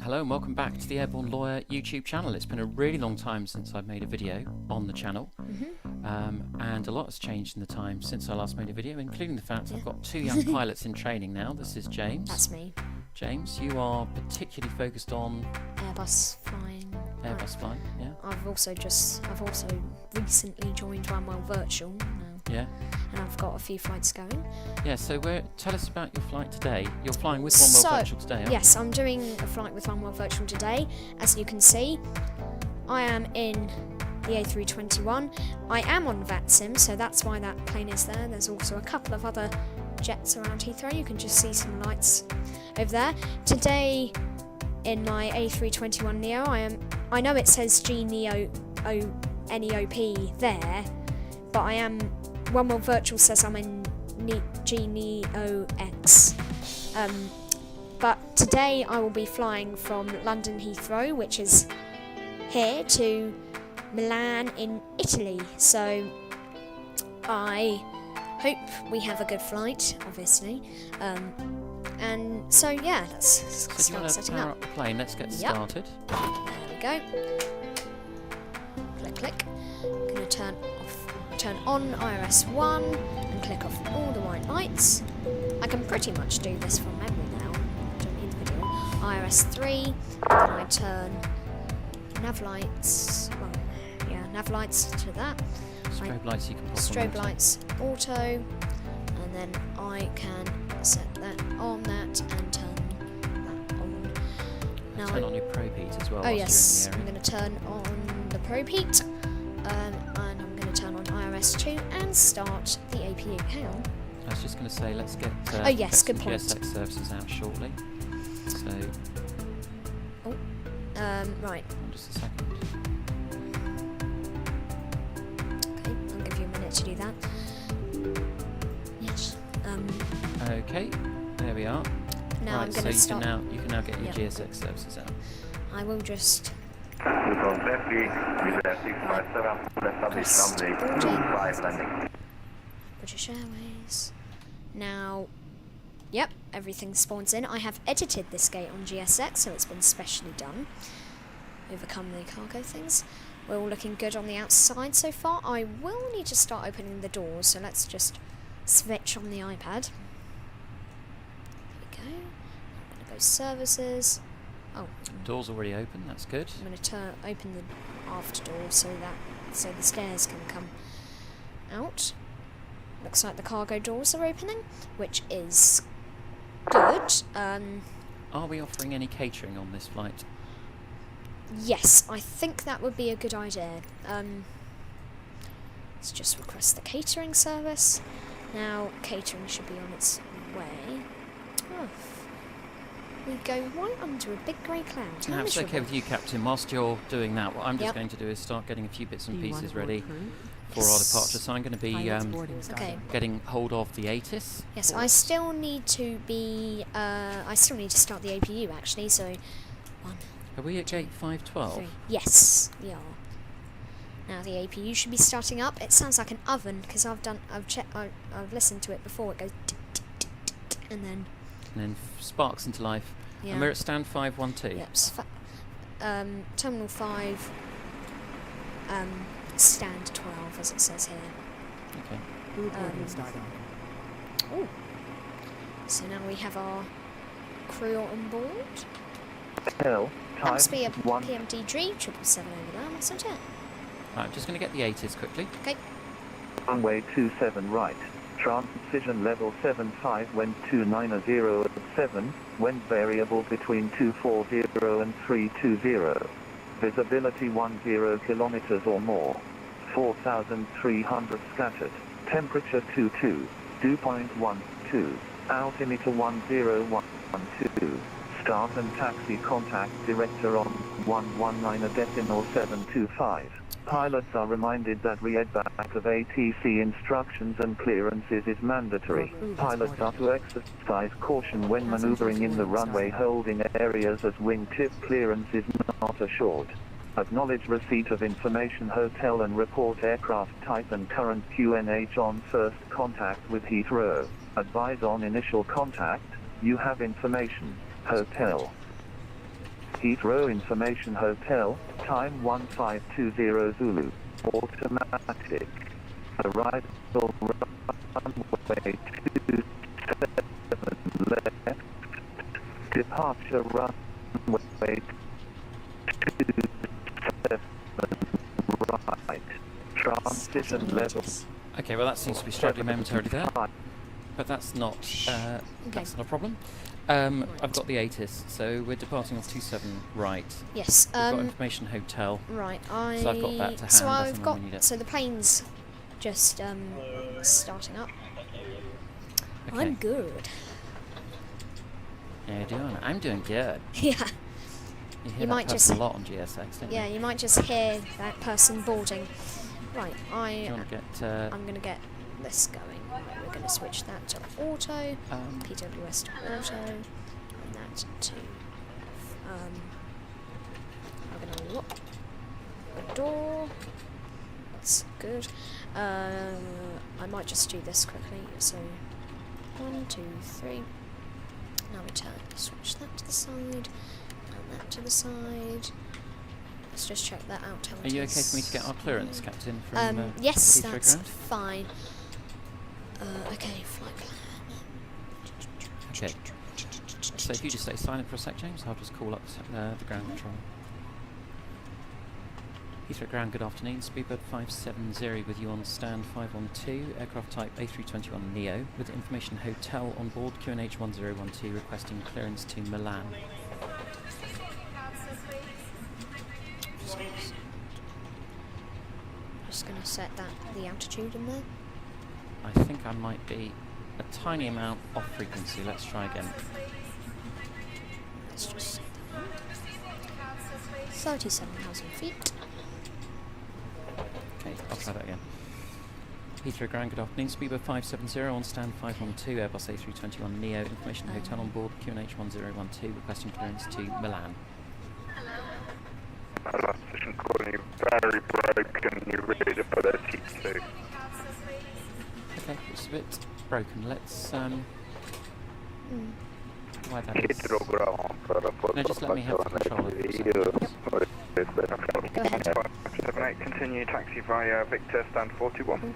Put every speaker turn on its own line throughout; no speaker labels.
Hello and welcome back to the Airborne Lawyer YouTube channel. It's been a really long time since I've made a video on the channel, and a lot has changed in the time since I last made a video, including the fact I've got two young pilots in training now. This is James.
That's me.
James, you are particularly focused on
Airbus flying.
Airbus flying, yeah.
I've also recently joined Runway Virtual now.
Yeah.
And I've got a few flights going.
Yeah, so tell us about your flight today. You're flying with Runway Virtual today, aren't you?
Yes, I'm doing a flight with Runway Virtual today. As you can see, I am in the A321. I am on VATSIM, so that's why that plane is there. There's also a couple of other jets around Heathrow. You can just see some lights over there. Today, in my A321 Neo, I know it says G-Neo NEOP there, but I am. Runway Virtual says I'm in G-Neo X. But today I will be flying from London Heathrow, which is here, to Milan in Italy. So I hope we have a good flight, obviously. And so yeah, let's start setting up.
Power up the plane. Let's get started.
There we go. Click, click. I'm going to turn on IRS 1 and click off all the white lights. I can pretty much do this from memory now. I don't need the video. IRS 3, and I turn nav lights. Well, yeah, nav lights to that.
Strobe lights you can put
strobe lights auto, and then I can set that on that and turn that on. Now
turn on your probe heat as well.
Oh yes, I'm going to turn on the probe heat, and I'm going to turn on IRS 2 and start the APU. Hang on.
I was just going to say, let's get
oh yes, good
some
point.
GSX services out shortly. So.
Oh, right.
Just a second.
Okay, I'll give you a minute to do that. Yes.
Okay, there we are.
Now
right,
I'm going to start.
You can now get your GSX services out.
I will just. British Airways. Now, yep, everything spawns in. I have edited this gate on GSX, so it's been specially done. Overcome the cargo things. We're all looking good on the outside so far. I will need to start opening the doors, so let's just switch on the iPad. There we go. I'm going to go services. Oh.
Door's already open, that's good.
I'm going to open the aft door so the stairs can come out. Looks like the cargo doors are opening, which is good.
Are we offering any catering on this flight?
Yes, I think that would be a good idea. Let's just request the catering service. Now, catering should be on its way. Oh. We go right under a big grey cloud.
Now, it's okay with you, Captain. Whilst you're doing that, what I'm just going to do is start getting a few bits and pieces ready for our departure. So I'm going to be getting hold of the ATIS.
Yes, I still need to be. I still need to start the APU actually. So, 1.
Are we at gate 512?
3. Yes, we are. Now the APU should be starting up. It sounds like an oven because I've listened to it before. It goes tick, tick, tick, tick, and then
sparks into life.
Yeah.
And we're at stand 512.
Yep. Terminal 5. Stand 12, as it says here.
Okay.
Oh. So now we have our crew on board. Must be a PMDG 777 over there, mustn't it?
Right, I'm just going to get the ATIS quickly.
Okay.
Runway 27 right. Transition level 75 wind 290 at 7, wind variable between 240 and 320. Visibility 10 kilometers or more. 4,300 scattered. Temperature 22. Dew point 12. Altimeter 10112. Start and taxi contact director on 119.725. Pilots are reminded that readback of ATC instructions and clearances is mandatory. Pilots are to exercise caution when maneuvering in the runway holding areas as wingtip clearance is not assured. Acknowledge receipt of information hotel and report aircraft type and current QNH on first contact with Heathrow. Advise on initial contact, you have information. Hotel. Heathrow Information Hotel, time 1520 Zulu. Automatic. Arrival runway 27 left. Departure runway 27 right. Transition level.
Okay, well that seems to be struggling momentarily there, but that's not a problem. I've got the ATIS, so we're departing off 27 right.
Yes.
We've got Information Hotel.
Right.
So I've got that to hand.
So
as
I've
and
got.
when we need it.
So the plane's just starting up.
Okay.
I'm good.
Yeah, you're doing. I'm doing good.
Yeah.
You hear
You
that
might
person
just-
a lot on GSX, don't
Yeah.
you?
You might just hear that person boarding. Right.
Do you want to get?
I'm gonna get this going. Right, we're gonna switch that to auto, PWS to auto, and that to. I'm gonna lock the door. That's good. I might just do this quickly. So 1, 2, 3. Now we switch that to the side, and that to the side. Let's just check that out.
Are you okay for me to get our clearance, Captain? From
Yes,
Heathrow
that's
ground?
fine. Okay, flight plan.
Okay. So if you just stay silent for a sec, James, I'll just call up the ground control. Heathrow ground, good afternoon. Speedbird 570 with you on stand 512, aircraft type A321 Neo, with Information Hotel on board, QNH 1012, requesting clearance to Milan.
Just gonna set the altitude in there.
I think I might be a tiny amount off frequency. Let's try again.
Let's just set that out. 37,000 feet.
Okay, I'll try that again. Heathrow ground, good afternoon. Speedbird 570 on stand 512, Airbus A321 Neo, Information Hotel on board, QNH 1012, requesting clearance to Milan.
Last station calling you very broken, you ready to put a T2.
Okay, it's a bit broken. Let's why that is. No, just let me have control of it.
Go ahead.
78, continue taxi via Victor, stand 41.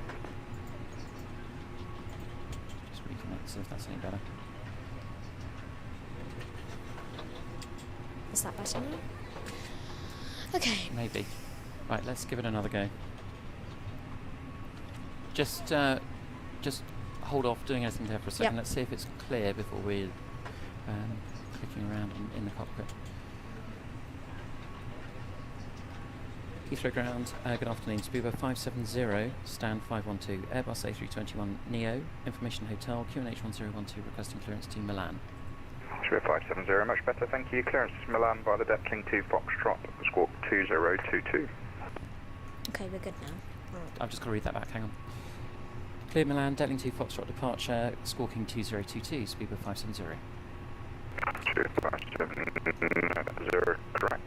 Just reconnect, see if that's any better.
Is that better now? Okay.
Maybe. Right, let's give it another go. Just hold off doing anything there for a second.
Yep.
Let's see if it's clear before we're clicking around in the cockpit. Heathrow ground, good afternoon. Speedbird 570, stand 512, Airbus A321 Neo, Information Hotel, QNH 1012, requesting clearance to Milan.
Speedbird 570, much better, thank you. Clearance to Milan by the Detling 2 Foxtrot, squawk 2022.
Okay, we're good now. Right.
I've just got to read that back, hang on. Clear Milan, Detling 2 Foxtrot departure, squawking 2022, Speedbird 570.
Speedbird 570, correct.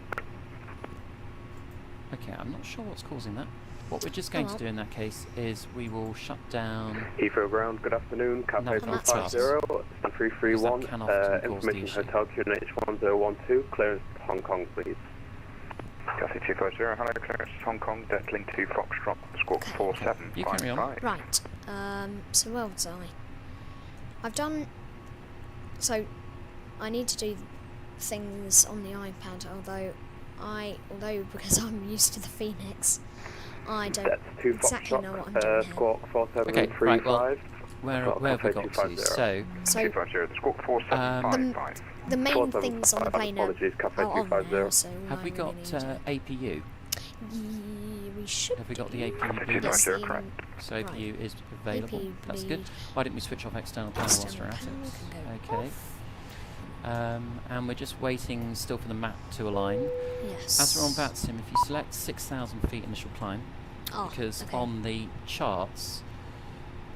Okay, I'm not sure what's causing that. What we're just going to do in that case is we will shut down.
Heathrow ground, good afternoon.
No,
Cafe
that's
250, stand 331,
Because that can often cause the
Information
issue.
Hotel QNH 1012, clearance to Hong Kong, please.
Cathay 250, hello, clearance to Hong Kong, Detling 2 Foxtrot, squawk
Okay.
4755.
Right. So where was I? I've done. So I need to do things on the iPad, although because I'm used to the Phoenix, I don't
That's 2
exactly know what I'm doing
Foxtrot,
here.
squawk
Okay, right, well,
4735.
where have we got to?
250.
So,
So
250, squawk 4755.
the main things on the plane are
Apologies, Cafe
on
250.
now, so
have
I
we
really
got
need to-
APU?
We should.
Have we got the
do.
APU
Yes,
booted?
Yes,
you're correct.
So APU is available.
APU
That's good.
bleed.
Why didn't we switch off external power whilst we're
External
at
power
it?
can go
Okay.
off.
And we're just waiting still for the map to align.
Yes.
As we're on VATSIM, if you select 6,000 feet initial climb, because
okay.
on the charts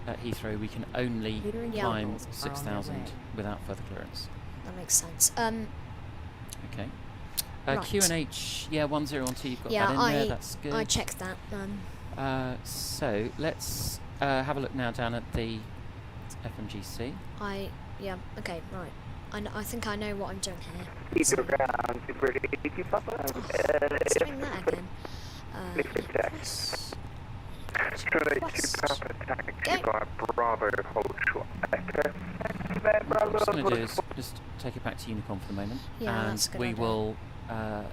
at Heathrow we can only
Yeah.
climb 6,000 without further clearance.
That makes sense.
Okay.
Right.
QNH, yeah, 1012, you've got
Yeah,
that in there, that's good.
I checked that.
So let's have a look now down at the FMGC.
Okay, right. I think I know what I'm doing here.
Keep your ground, super 80 Papa.
Let's doing that again.
Taxi by Bravo, hold short.
What I'm just going to do is just take it back to Unicom for the moment,
Yeah,
and
that's a good
we
idea.
will
Okay.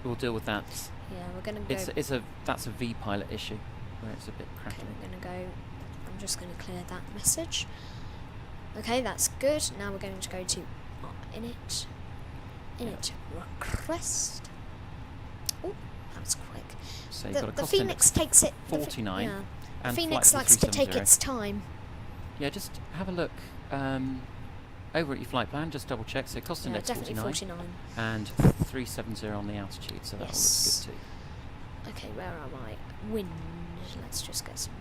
we'll deal with that.
Yeah, we're gonna go.
That's a V pilot issue where it's a bit
Okay,
crackly.
we're gonna go. I'm just gonna clear that message. Okay, that's good. Now we're going to go to init request. Oh, that was quick.
So you've got a
The
cost
Phoenix takes it.
49,
Yeah. The
and
Phoenix
flight
likes to take
370.
its time.
Yeah, just have a look over at your flight plan. Just double check. So cost
Yeah,
index
definitely
49
49.
and 370 on the altitude. So that all looks
Yes.
good too.
Okay, where am I? Wind. Let's just get some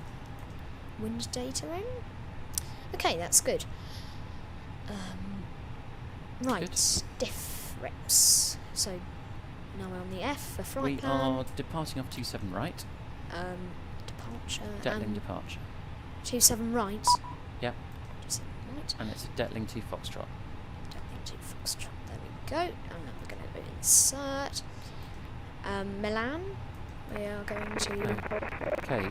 wind data in. Okay, that's good. Right,
Good.
diff reps. So now we're on the F for flight
We
plan.
are departing off 27 right.
Departure.
Detling departure.
27 right.
Yep.
27 right.
And it's a Detling 2 Foxtrot.
Detling to Foxtrot. There we go. And then we're going to insert. Milan. We are going to.
Okay.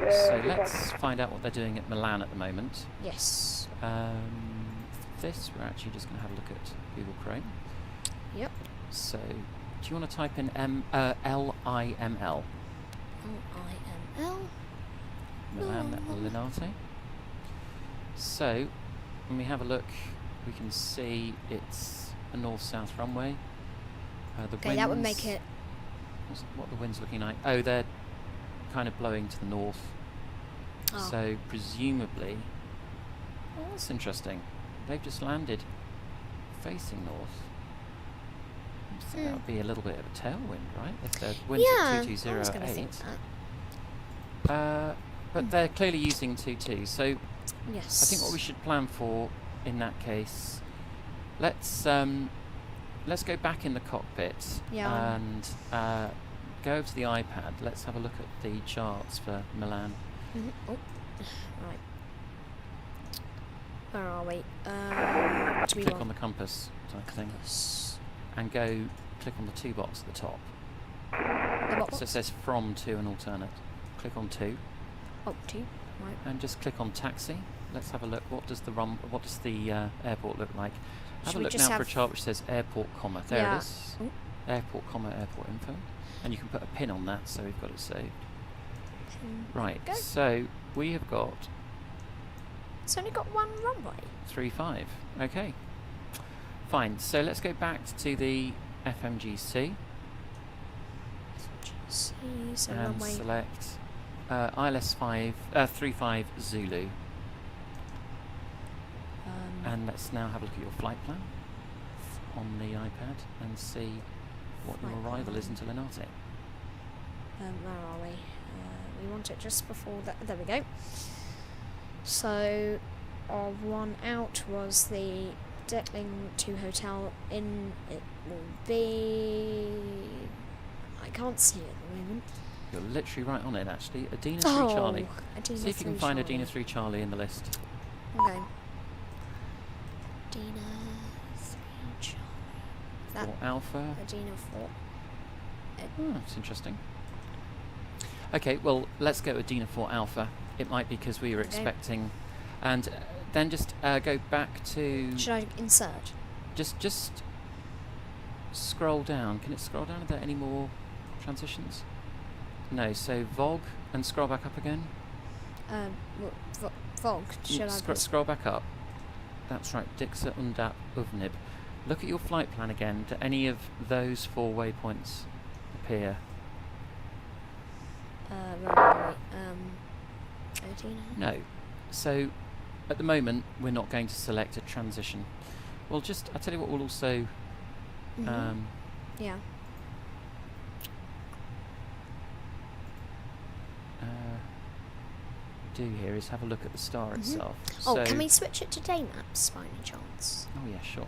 So let's find out what they're doing at Milan at the moment.
Yes.
This, we're actually just going to have a look at Google Chrome.
Yep.
So, do you want to type in LIML?
LIML.
Milan Linate. So, when we have a look, we can see it's a north-south runway. The
Okay, that would make
winds-
it.
What the wind's looking like? Oh, they're kind of blowing to the north.
Oh.
So presumably, well, that's interesting. They've just landed facing north. So that would be a little bit of a tailwind, right? If the wind's
Yeah,
at
I was going to think
2208.
that.
But they're clearly using 22. So
Yes.
I think what we should plan for in that case, let's go back in the cockpit
Yeah.
and go over to the iPad. Let's have a look at the charts for Milan.
Oh, right. Where are we? Do we
Click on
want
the compass type thing
compass?
and go click on the 2 box at the top.
The what
So it
box?
says from to an alternate. Click on 2
Oh, 2. Right.
and just click on taxi. Let's have a look. What does the airport look like? Have
Should
a
we
look
just
now for a
have-
chart which says airport comma. There
Yeah.
it is.
Oh.
Airport comma airport info. And you can put a pin on that so we've got it saved. Right,
Go.
so we have got
It's only got one runway.
3.5. Okay. Fine. So let's go back to the FMGC
So
and
runway.
select ILS 35 Zulu. And let's now have a look at your flight plan on the iPad and see what your
Flight
arrival is
plan.
into Linate.
Where are we? We want it just before that. There we go. So, our one out was the Detling 2 Hotel in. It will be. I can't see it at the moment.
You're literally right on it, actually. Adina 3
Oh,
Charlie.
Adina
See if you can
3
find
Charlie.
Adina 3 Charlie in the list.
Okay. Adina 3 Charlie. That
Or Alpha.
Adina 4.
That's interesting. Okay, well, let's go with Adina 4 Alpha. It might be because we were
Okay.
expecting. And then just go back to.
Should I insert?
Just scroll down. Can it scroll down? Are there any more transitions? No, so VOG and scroll back up again.
Vog. Should I?
Scroll back up. That's right, Dixa Undap Uvnib. Look at your flight plan again. Do any of those 4 waypoints appear?
Where are we? Adina.
No. So at the moment we're not going to select a transition. I'll tell you what we'll also
Yeah.
do here is have a look at the star itself.
Oh,
So
can we switch it to day maps by any chance?
Oh yeah, sure.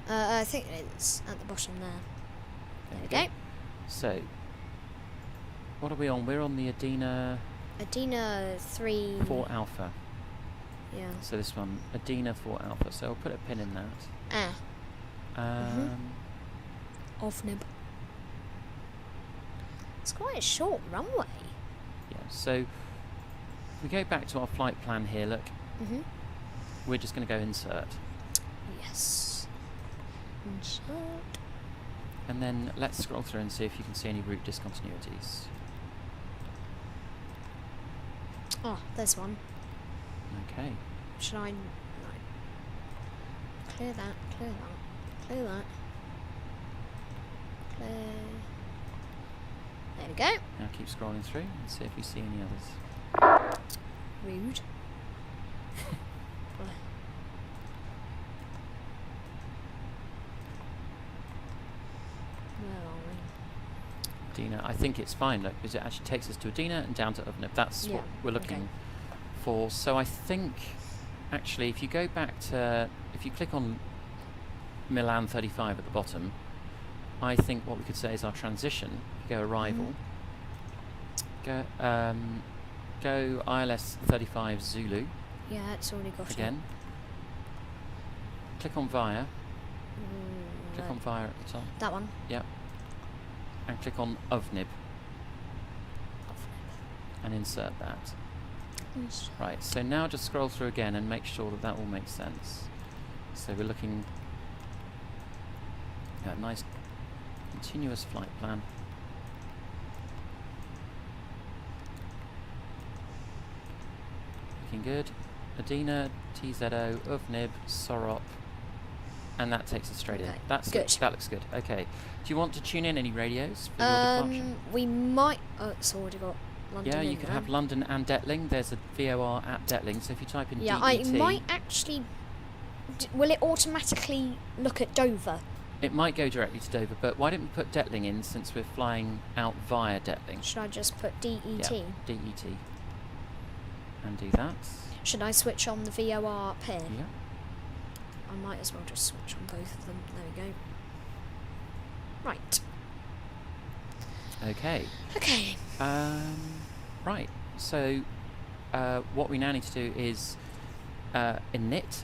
I think it's at the bottom there. There we go.
So what are we on? We're on the Adena
Adena 3.
4 Alpha.
Yeah.
So this one, Adena 4 Alpha. So I'll put a pin in that.
Off nib. It's quite a short runway.
Yeah. So we go back to our flight plan here. Look, we're just going to go insert.
Yes. Insert.
And then let's scroll through and see if you can see any route discontinuities.
Oh, there's one.
Okay.
Should I? No. Clear that. Clear that. Clear that. Clear. There we go.
Now keep scrolling through and see if we see any others.
Rude. Where are we?
Adena, I think it's fine, look, because it actually takes us to Adena and down to Ovneb. That's what we're looking for. So I think, actually, if you go back to, if you click on Milan 35 at the bottom, I think what we could say is our transition. Go arrival. Go ILS 35 Zulu.
Yeah, it's already got
again. Click on Via. Click
right.
on Via at the top.
That one.
Yep. And click on Ovnib. And insert that. Right, so now just scroll through again and make sure that that all makes sense. So we're looking at a nice continuous flight plan. Looking good. Adena, TZO, Ovnib, Sorop, and that takes us straight in. That's
good.
That looks good. Okay. Do you want to tune in any radios for your departure?
We might. Oh, it's already got London.
Yeah, you
in
could
there.
have London and Detling. There's a VOR at Detling, so if you type in
yeah,
DET,
I might actually. Will it automatically look at Dover?
it might go directly to Dover, but why didn't we put Detling in since we're flying out via Detling?
Should I just put DET?
Yeah, DET. And do that.
Should I switch on the VOR up here?
Yeah.
I might as well just switch on both of them. There we go. Right.
Okay.
Okay.
Right. So what we now need to do is init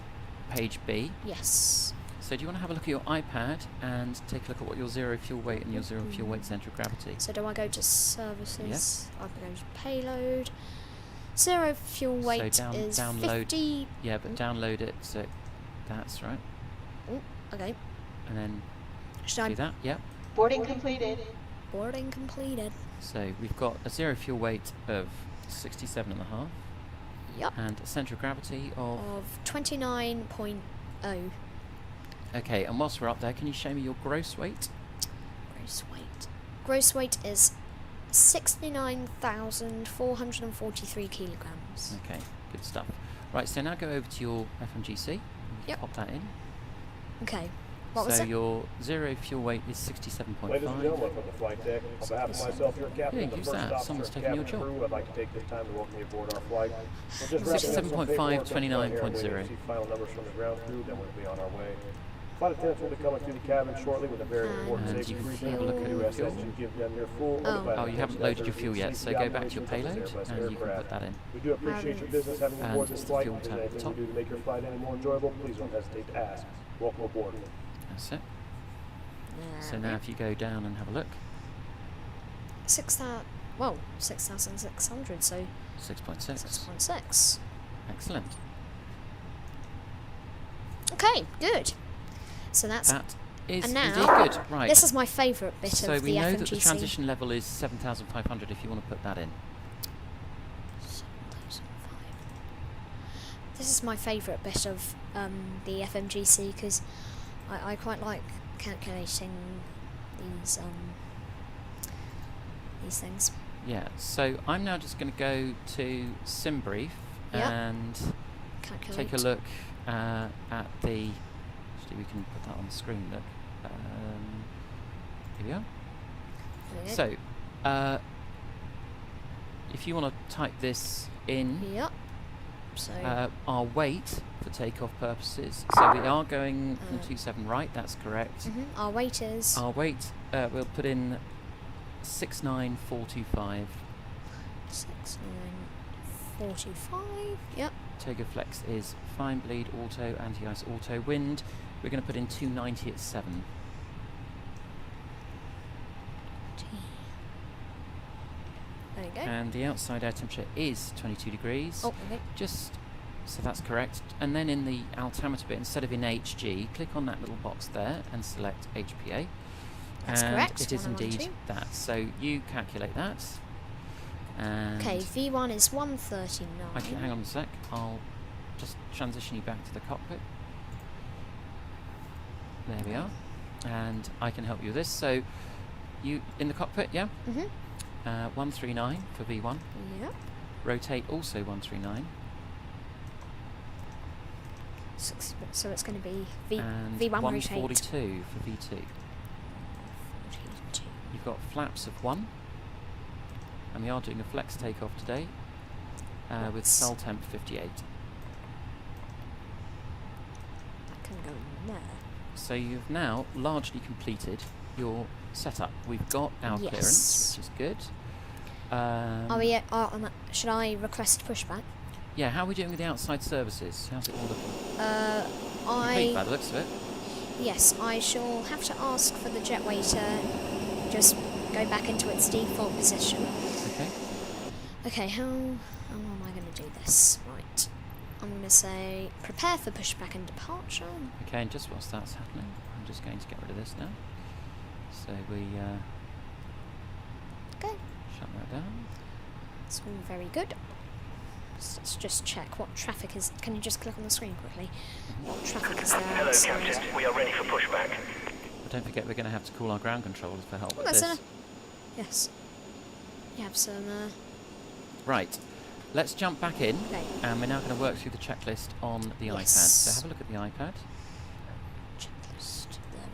page B.
Yes.
So do you want to have a look at your iPad and take a look at what your zero fuel weight and your zero fuel weight centre of gravity?
So do I go to services?
Yes.
I can go to payload. Zero fuel weight
so
is
download
50.
Yeah, but download it. So that's right.
Oh, okay.
And then
Should I
do that. Yep.
Boarding completed.
Boarding completed.
So we've got a zero fuel weight of 67.5
Yep.
and a centre of gravity of.
Of 29.0.
Okay, and whilst we're up there, can you show me your gross weight?
Gross weight. Gross weight is 69,443 kilograms.
Okay, good stuff. Right, so now go over to your FMGC.
Yep.
Pop that in.
Okay. What was
So
it?
your zero fuel weight is 67.5.
Ladies and gentlemen from the flight deck, on behalf of myself, your captain,
Yeah,
and the
use
first
that.
officer
Someone's
and
taking your
cabin
job.
crew, I'd like to take this time to welcome you aboard our flight. We're just wrapping up some
67.5,
paperwork and flying here and
29.0.
waiting to receive final numbers from the ground crew, then we'll be on our way. Flight attendants will be coming through the cabin shortly with a very important
And
safety
you
briefing.
have a look at
We
your
do ask that
fuel.
you give them your full
Oh.
undivided
Oh, you haven't
attention
loaded
as
your
they
fuel yet,
receive
so
the
go back to your
operations of
payload
this Airbus
and you can
aircraft.
put that in.
We do appreciate your business having you
And
aboard this
the
flight.
fuel
If there's
tab at the
anything we
top.
do to make your flight any more enjoyable, please don't hesitate to ask. Welcome aboard.
That's it. So now if you go down and have a look,
6,600, so
6.6.
6.6.
Excellent.
Okay, good. So that's
That is
and now,
indeed good. Right.
this is my favourite bit
So
of
we
the
know
FMGC.
that the transition level is 7,500 if you want to put that in.
7,500. This is my favourite bit of the FMGC because I quite like calculating these things.
Yeah, so I'm now just going to go to SimBrief
Yep.
and
Calculate.
take a look at the. Actually, we can put that on the screen. Look, here we are.
There we go.
So, if you want to type this in,
Yep. So
our weight for takeoff purposes. So we are going from 27 right. That's correct.
our weight is
Our weight, we'll put in 69425.
69425. Yep.
Togo Flex is fine bleed, auto, anti-ice, auto, wind. We're going to put in 290 at 7.
There you go.
And the outside air temperature is 22 degrees.
Oh, okay.
Just so that's correct. And then in the altimeter bit, instead of in HG, click on that little box there and select HPA.
That's
and
correct.
it is indeed
1112.
that. So you calculate that. And
Okay, V1 is 139.
I can, hang on a sec. I'll just transition you back to the cockpit. There we are. And I can help you with this. So you in the cockpit, yeah?
Mhm.
139 for V1.
Yep.
Rotate also 139.
So it's going to be
And
V1 rotate.
142 for V2.
42.
You've got flaps of 1. And we are doing a flex takeoff today with cell temp 58.
That can go in there.
So you've now largely completed your setup. We've got our
Yes.
clearance, which is good.
Are we on that? Should I request pushback?
Yeah, how are we doing with the outside services? How's it all looking? Complete by
I
the looks of it.
yes, I shall have to ask for the jetway to just go back into its default position.
Okay.
Okay, how am I going to do this? Right, I'm going to say prepare for pushback and departure.
Okay, and just whilst that's happening, I'm just going to get rid of this now. So we
Okay,
shut that down.
it's all very good. Let's just check what traffic is. Can you just click on the screen quickly? What traffic is there?
Hello,
outside?
Captain. We are ready for pushback.
But don't forget, we're going to have to call our ground controllers for help
Oh,
with
that's
this.
yes. You have some.
Right, let's jump back in,
Okay.
and we're now going to work through the checklist on the iPad.
Yes.
So have a look at the iPad.
Checklist.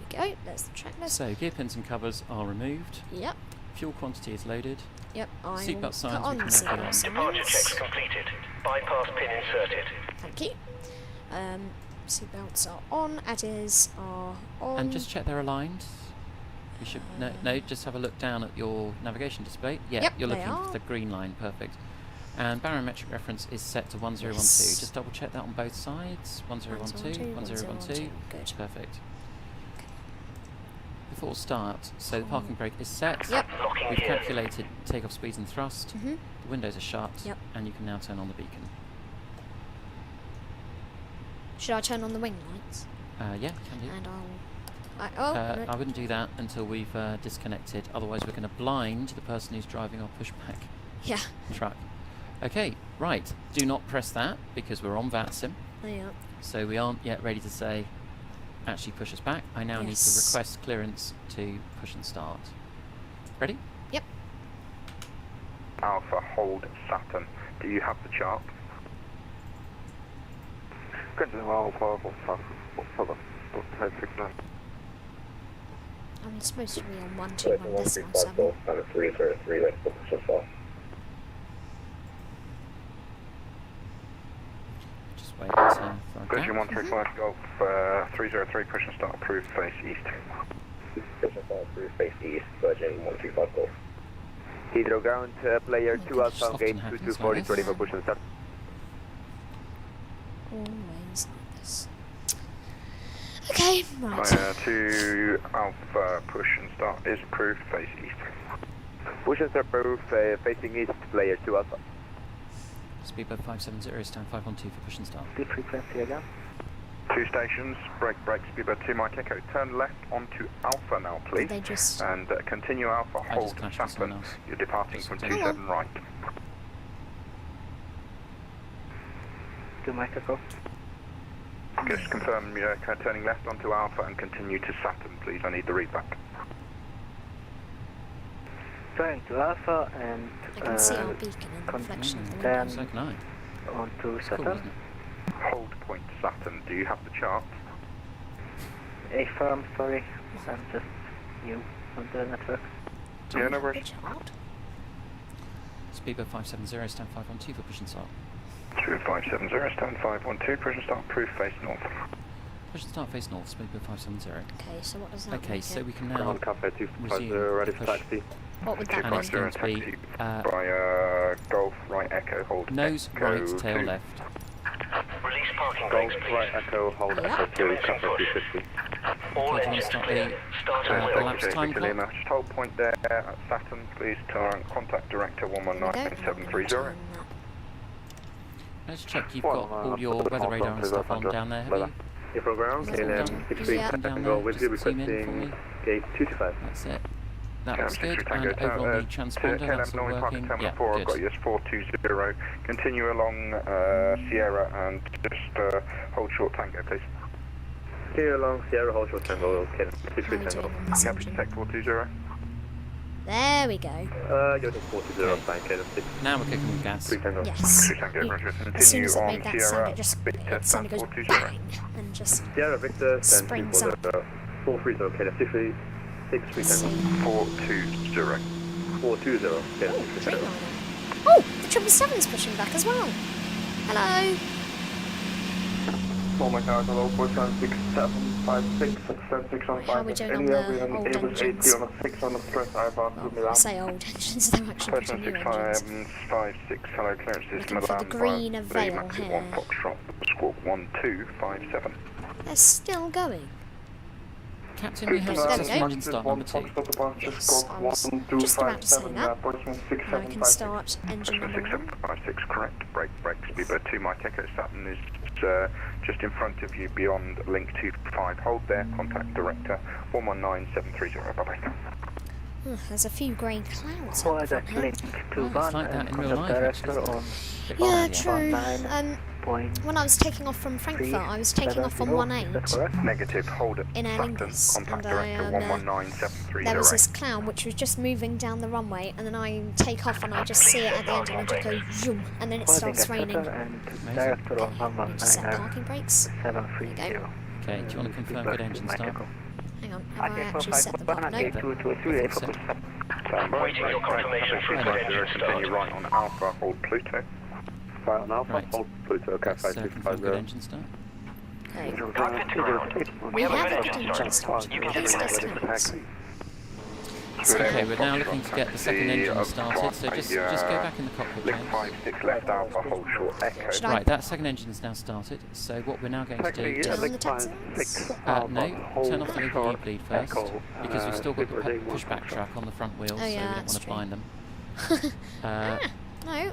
There we go. There's the checklist.
So gear pins and covers are removed.
Yep.
Fuel quantity is loaded.
Yep. I will
Seatbelt
put
signs,
on
we
the
can now put
seatbelt
on.
Departure checks
signs.
completed. Bypass pin inserted.
Thank you. Seatbelts are on. Adders are on.
And just check they're aligned. You should no, just have a look down at your navigation display. Yeah,
Yep,
you're
they
looking
are.
for the green line, perfect. And barometric reference is set to 1012.
Yes.
Just double check that on both sides. 1012, 1012.
Good.
Perfect. Before start, so the parking brake is set.
Yep.
Locking
We've
gear.
calculated takeoff speeds and thrust.
Mhm.
The windows are shut.
Yep.
And you can now turn on the beacon.
Should I turn on the wing lights?
Yeah, can do.
And no.
I wouldn't do that until we've disconnected. Otherwise, we're going to blind the person who's driving our pushback
Yeah.
truck. Okay, right. Do not press that because we're on VATSIM.
Yeah.
So we aren't yet ready to say, actually push us back. I now need to
Yes.
request clearance to push and start. Ready?
Yep.
Alpha, hold Saturn. Do you have the chart?
I'm supposed to be on 121.7.
Just wait for our
Virgin
gap.
135 Golf 303, push and start, approved, face east.
Heathrow ground, player
Oh,
2
gosh,
Alpha,
often
gate
happens
224,
like
ready
this.
for push and start.
Always like this. Okay, right.
Fire 2 Alpha, push and start is approved, face east.
Push and start approved, facing east, player 2 Alpha.
Speedbird 570, stand 512 for push and start.
Good frequency again.
2 stations, brake, Speedbird 2 Mike Echo. Turn left onto Alpha now, please.
They just.
And continue Alpha,
I
hold
just clashed with
Saturn.
someone else.
You're departing from
Just
27 right.
2 Mike Echo.
Just confirm you're turning left onto Alpha and continue to Saturn, please. I need the readback.
Turning to Alpha and
I can see our beacon and the reflection of the
then-
window.
So can I.
onto
Cool,
Saturn.
isn't it?
Hold point Saturn. Do you have the chart?
Affirm, sorry. I'm just new on the network.
Yeah, no
The
worries.
chart.
Speedbird 570, stand 512 for push and start.
2570, stand 512, push and start, proof face north.
Push and start face north, speedbird 570.
Okay, so what does that
Okay,
make
so
it?
we can now
Ground Cafe
resume
250, ready
the
for
push.
taxi.
What would that
And it's
be?
going to be
by Golf right Echo hold
nose
Echo
right, tail
2.
left.
Release parking
Golf
brakes,
right
please.
Echo hold
Yeah.
Echo 2, Kappa 250.
All
Okay, do you want to
engines
start
clear. Start
the
and wheel.
lapse time clock?
Just hold point there at Saturn, please. Turn contact director
There we go.
119730.
Let's check you've got all your weather radar and stuff on down there, have you?
Heathrow ground,
Is that all
KLM
done?
63
Yeah. Down
Tango
there,
with you
just zoom in for
requesting
me.
gate 225.
That's it. That looks
Tango
good.
Tango,
And over on the transponder, that's all working. Yeah,
I've got
good.
you as 420. Continue along Sierra and just hold short Tango, please.
Here along Sierra Hold Short Tango, KLM
How
63
are we
Tango.
doing on this
Captain
engine?
Tech 420.
There we go.
You're 420, fine, KLM 63
Now we're cooking with gas.
Tango.
Yes.
Tango,
You-
Roger.
As soon
Continue
as it
on
made that sound,
Sierra,
it just
Victor
it suddenly goes
420.
bang and just
Sierra Victor,
springs up.
430, KLM 63
Let's see.
Tango.
420.
420, KLM
Oh,
63 Tango.
Dreamliner. Oh, the 777's pushing back as well. Hello.
Oh my god, hello, 47656,
How are we doing on the old engines? I say old engines, they're actually pretty new engines.
76556, hello, clearance is
Looking for the green
Milan
veil
Linate
here.
1 Foxtrot, squawk 1257.
They're still going.
Captain, we have
There we
successful
go.
engine start number 2.
Yes, I was just about to say that. Now I can start engine number 1.
6756, correct. Brake speedbird 2, Mike Echo Saturn is just in front of you beyond link 25. Hold there, contact director 119730. Bye-bye.
There's a few grey clouds
Why
up
that
front here.
link to
Oh, it's like that in real life, actually.
on
Yeah,
Bit
true.
point.
When I was taking off from Frankfurt, I was taking off on 18
Negative, hold it.
in Aer
Saturn,
Lingus,
contact
and
director
there was
119730.
this cloud which was just moving down the runway, and then I take off and I just see it at the end and I just go zoom, and then it starts raining.
And director of
I need to set parking brakes.
730.
Okay, do you want to confirm good engine start?
Hang on, have I actually set them up? No.
I think so.
Waiting your confirmation for good engine start.
Continue right on Alpha, hold Pluto.
Right on Alpha,
Right.
hold Pluto, okay,
Let's confirm good
5650.
engine start.
Okay.
Cockpit to ground.
We
have a
have
good
good
engine
engine
start.
start.
You can
Please
disconnect.
disconnect.
Okay, we're now looking to get the second engine started, so just go back in the cockpit,
Link
James.
56 left Alpha, hold short Echo.
Should I
Right, that second engine is now started, so what we're now going to do
turn
is...
on the taxis?
No, turn off the APU bleed first, because we've still got the pushback track on the front wheels,
Oh,
so we
yeah,
don't
that's
want to
true.
blind them.
No,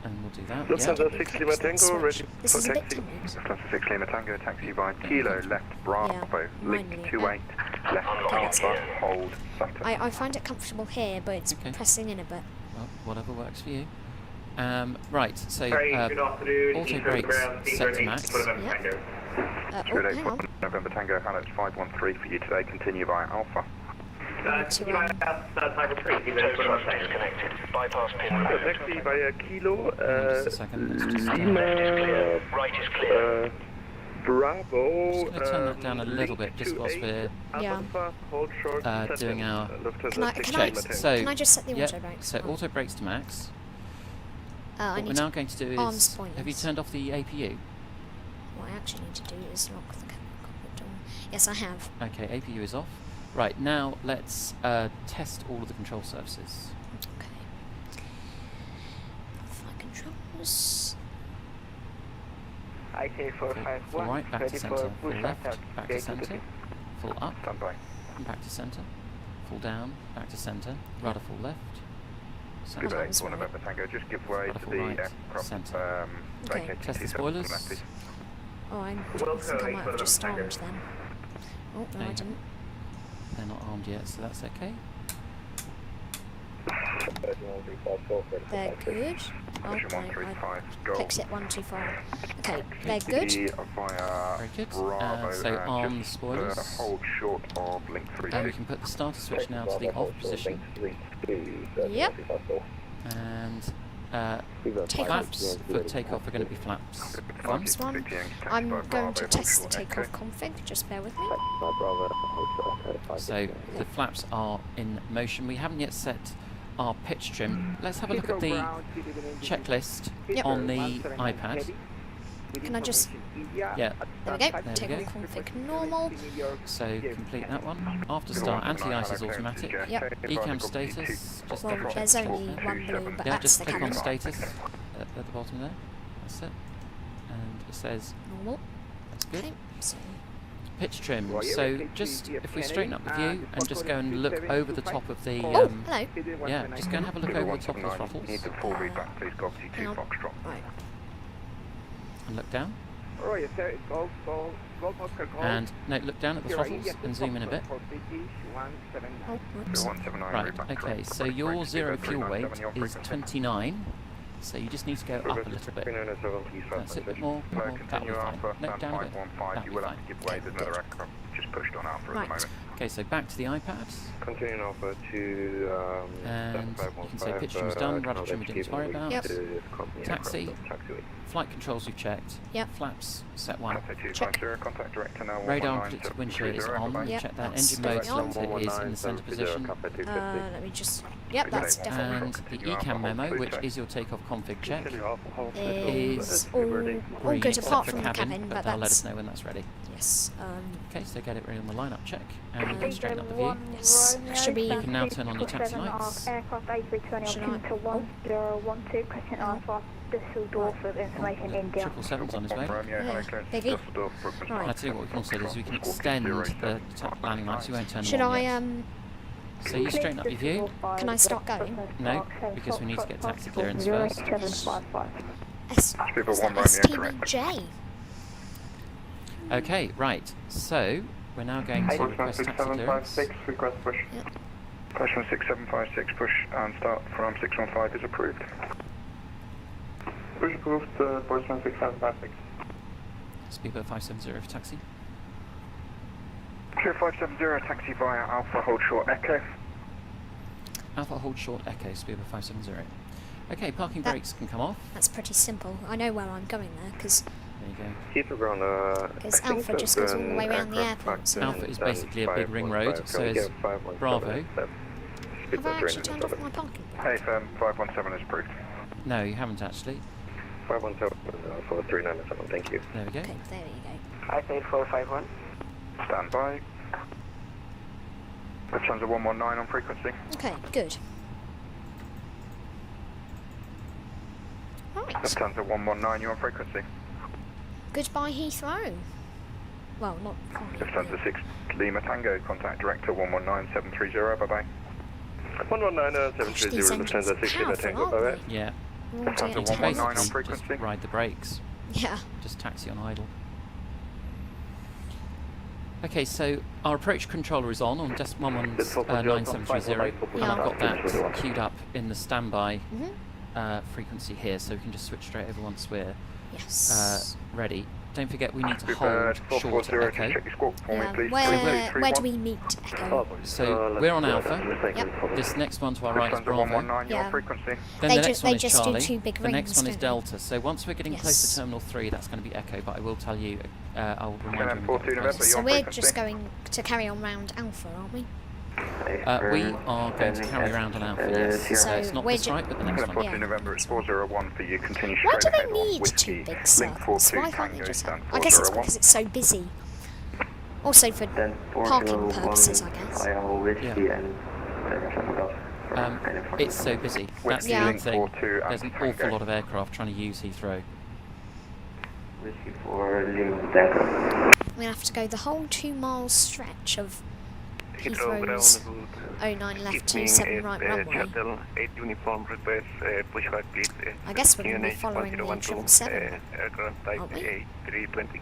And we'll do that,
Looks
yeah.
like the 6 Lima Tango ready
this
for
is a bit
taxi.
tight.
Class 6 Lima Tango, taxi by Kilo, left Bravo,
mine
link
really,
28, left Alpha, hold Saturn.
I find it comfortable here, but it's
Okay.
pressing in a bit.
Well, whatever works for you. Right, so
Good afternoon.
auto brakes set to max.
Oh,
Good
hang on.
November Tango, Halifax 513 for you today, continue by Alpha.
You might have Tango 3, keep it
Tow
on
thrust disconnected. Bypass pin removed.
Taxi via Kilo,
Just a second, let's just,
Lima,
Right is clear.
Bravo.
just going to turn that down a little bit, just whilst we're
Yeah.
Hold short,
doing our
Can I
checks. So,
can I just set the
yeah,
auto brakes?
so auto brakes to max.
I
What
need
we're
to,
now going to do
arms
is, have you
pointless.
turned off the APU?
what I actually need to do is lock the cockpit door. Yes, I have.
Okay, APU is off. Right, now let's test all of the control surfaces.
Okay. Flight controls.
Full right, back to centre. Full left, back to centre. Full up,
Stand by.
and back to centre. Full down, back to centre. Rudder full left.
Oh,
Good
that
day,
was
1
right.
November Tango, just give way to
Rudder full
the
right,
aircraft.
centre.
Okay.
Vacating
Test the
27
spoilers.
to the left, please.
Oh, I think I might have just armed then. Oh, no, I
Okay.
didn't.
They're not armed yet, so that's okay.
They're good. Oh,
Position
no, I
135, go.
clicked it 1 too far. Okay, they're good.
Via
Very good.
Bravo,
So arm the
just,
spoilers.
hold short of link 3.
And we can put the starter switch now to the off position.
Yep.
And
Take
flaps for takeoff are going to be flaps. One.
Flaps one. I'm going to test the takeoff config, just bear with me.
So the flaps are in motion. We haven't yet set our pitch trim. Let's have a look at the checklist
Yep.
on the iPad.
Can I just...
Yeah.
There we go.
There
Take
we
on
go.
config normal.
So complete that one. After start, anti-ice is automatic.
Yep.
Ecam status, just
Well,
double check.
there's only one blue, but
Yeah,
that's
just
the
click on
camera.
status at the bottom there. That's it. And it says
Normal.
that's good.
Okay, so...
Pitch trim. So just if we straighten up the view and just go and look over the top of the
Oh, hello.
yeah, just go and have a look over the top of the throttles
Need the full read back, please. Galaxy 2
hang on.
Foxtrot.
Right.
and look down. And no, look down at the throttles and zoom in a bit.
Oh, whoops.
179
Right,
read back.
okay, so your zero fuel weight is 29, so you just need to go up a little bit. That's it, a bit more, that'll be
Continue
fine.
Alpha,
No,
stand
down a bit,
515,
that'll
you
be
will
fine.
have to give way, there's another aircraft just pushed on Alpha at the
Right.
moment.
Okay, so back to the iPad,
Continue Alpha to
and you can say pitch trim's done, rudder trim we didn't need to worry about.
Yep.
Taxi, flight controls we've checked,
Yep.
flaps set 1.
Contact 250, contact director now.
Radar predicted wind shear is on,
Yep,
check that.
that's
Engine mode
definitely on.
selector is in the centre position.
Let me just... Yep, that's definitely
And the ECAM memo, which is your takeoff config check,
is
green
all good
except
apart
for
from the cabin, but
they'll let us
that's...
know when that's ready.
Yes,
Okay, so get it ready on the lineup check, and we can straighten up the view.
yes. Should be...
You can now turn on your taxi lights.
Aircraft A320
Should I-
on to 1012, question Alpha, Düsseldorf with information India.
777's on his way.
Romeo, hello,
Yeah,
clearance
biggie.
Düsseldorf, Brooklyn.
And I tell you what we can also do is we can extend the landing lights, you won't turn
Should
them on
I,
yet. So you straighten up your view.
Can I start going?
No, because we need to get taxi clearance first.
People
Is
one
that
Romeo, correct.
STBJ?
Okay, right, so we're now going to request taxi clearance.
Request push.
Yep.
Question 6756, push and start from 615 is approved. Push approved, Postman 6756.
Speedbird 570 for taxi.
2570, taxi via Alpha, hold short, Echo.
Alpha hold short echo, Speedbird 570. Okay, parking
That-
brakes can come off.
That's pretty simple. I know where I'm going there, because
There you go.
Heathrow ground,
Alpha just goes all the way around the airport. So
Alpha is basically a big ring road, so is Bravo.
have I actually turned off my parking brake?
Hey, firm 517 is approved.
No, you haven't actually.
517 for 397, thank you.
There we go.
Okay, there you go.
58451.
Stand by. Lufthansa 119 on frequency.
Okay, good. Right.
Lufthansa 119, you on frequency.
Goodbye, Heathrow. Well, not quite.
Lufthansa 6 Lima Tango, contact director 119730, bye bye.
119
These
730,
engines
Lufthansa
are
6 Lima
powerful,
Tango,
aren't
bye
they?
bye.
Yeah,
Oh
Lufthansa
dear,
to
119 on
dear.
basically
frequency.
just ride the brakes,
Yeah.
just taxi on idle. Okay, so our approach controller is on 11970, and
Yeah.
I've got that queued up in the standby
Mhm.
frequency here, so we can just switch straight over once we're
Yes.
ready. Don't forget we need to
Prepared
hold short
440 to
echo.
check your squawk for me,
Yeah.
please.
Where do
3231.
we meet, Echo?
So we're on Alpha.
Yep.
This next one to our right is
Lufthansa
Bravo.
119, you
Yeah.
on frequency.
Then
They
the
ju-
next
they
one is
just do
Charlie.
two big
The
rings,
next one is
don't they?
Delta. So once we're getting close
Yes.
to Terminal 3, that's going to be Echo, but I will tell you, I'll remind you when we
14
get
November,
closer.
So
on
we're
frequency.
just going to carry on round Alpha, aren't we?
We are going to carry around on Alpha, yes.
So
It's not
we're
this
ju-
right, but the next one.
14
Yeah.
November, it's 401 for you, continue
Why
straight
do
ahead
they
on
need
Whiskey,
two big
Link
circles?
42
Why can't they
Tango,
just
stand
have... I guess it's
401.
because it's so busy. Also for parking purposes, I guess.
It's so busy. That's the
Whiskey,
Yeah.
main
Link
thing.
42
There's an
and
awful
Tango.
lot of aircraft trying to use Heathrow.
We're going to have to go the whole 2 mile stretch of Heathrow's 09 left 27 right runway.
8 uniform request, pushback please.
I guess we're going to be following the 777,
aircraft
type aren't we?
320.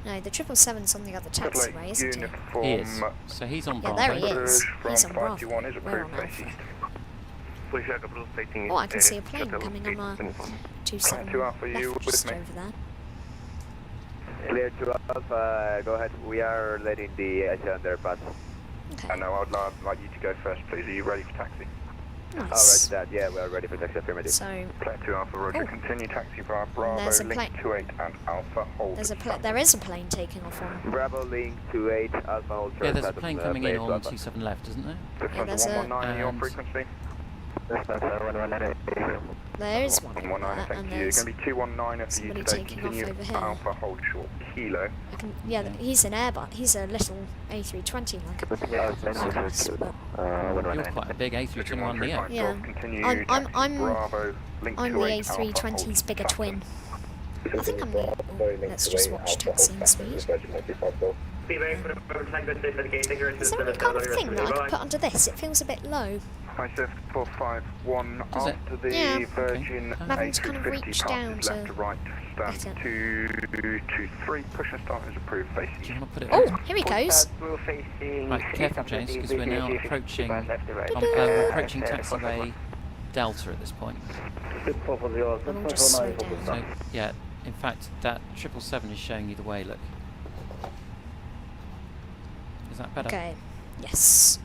No, the 777's on the other taxiway, isn't he?
Uniform
He is. So he's on
Yeah,
Bravo.
there he is.
from
He's on Bravo.
51 is
We're
approved
on
by
Alpha.
East.
Pushback approved, sighting
Oh, I can see a plane coming on our 27
2 Alpha, you
left,
with
just
me?
over there.
Clear to Alpha, go ahead. We are letting the cylinder pass.
Okay,
I know, I'd like you to go first, please. Are you ready for taxi?
nice.
that, yeah, we are ready for taxi affirmative.
So,
Player 2 Alpha, Roger.
Oh.
Continue taxi via Bravo,
there's a
Link
plane.
28 and Alpha, hold.
there is a plane taking off on...
Bravo link 28, Alpha hold
Yeah, there's a plane coming in on 27 left, isn't there?
Lufthansa
there's a-
119, are you on
and-
frequency?
There is one over
119,
there,
thank
and
you.
there's
Going to be 219 for
somebody
you today.
taking off
Continue
over here.
Alpha, hold short, kilo.
yeah, he's an Airbus. He's a little A320, like a class, but
You're quite a big A321 Neo.
yeah.
Continue,
I'm
Bravo, link
the
28, Alpha,
A320's
hold
bigger
taxi.
twin. I think I'm the. Oh, let's just watch taxiing speed. Is there any kind of thing that I could put under this? It feels a bit low.
ISF 451
Does it?
after the
Yeah.
Virgin
Okay.
I'm having to kind of
A350
reach down
passes left
to
to right, stand
get it.
223, push and start is approved,
Do
facing
you want to put it
Oh,
on?
here he goes.
Right, careful, James, because we're now approaching approaching taxiway Delta at this point.
And we'll just slow down.
So, yeah, in fact, that 777 is showing you the way, look. Is that better?
Okay. Yes.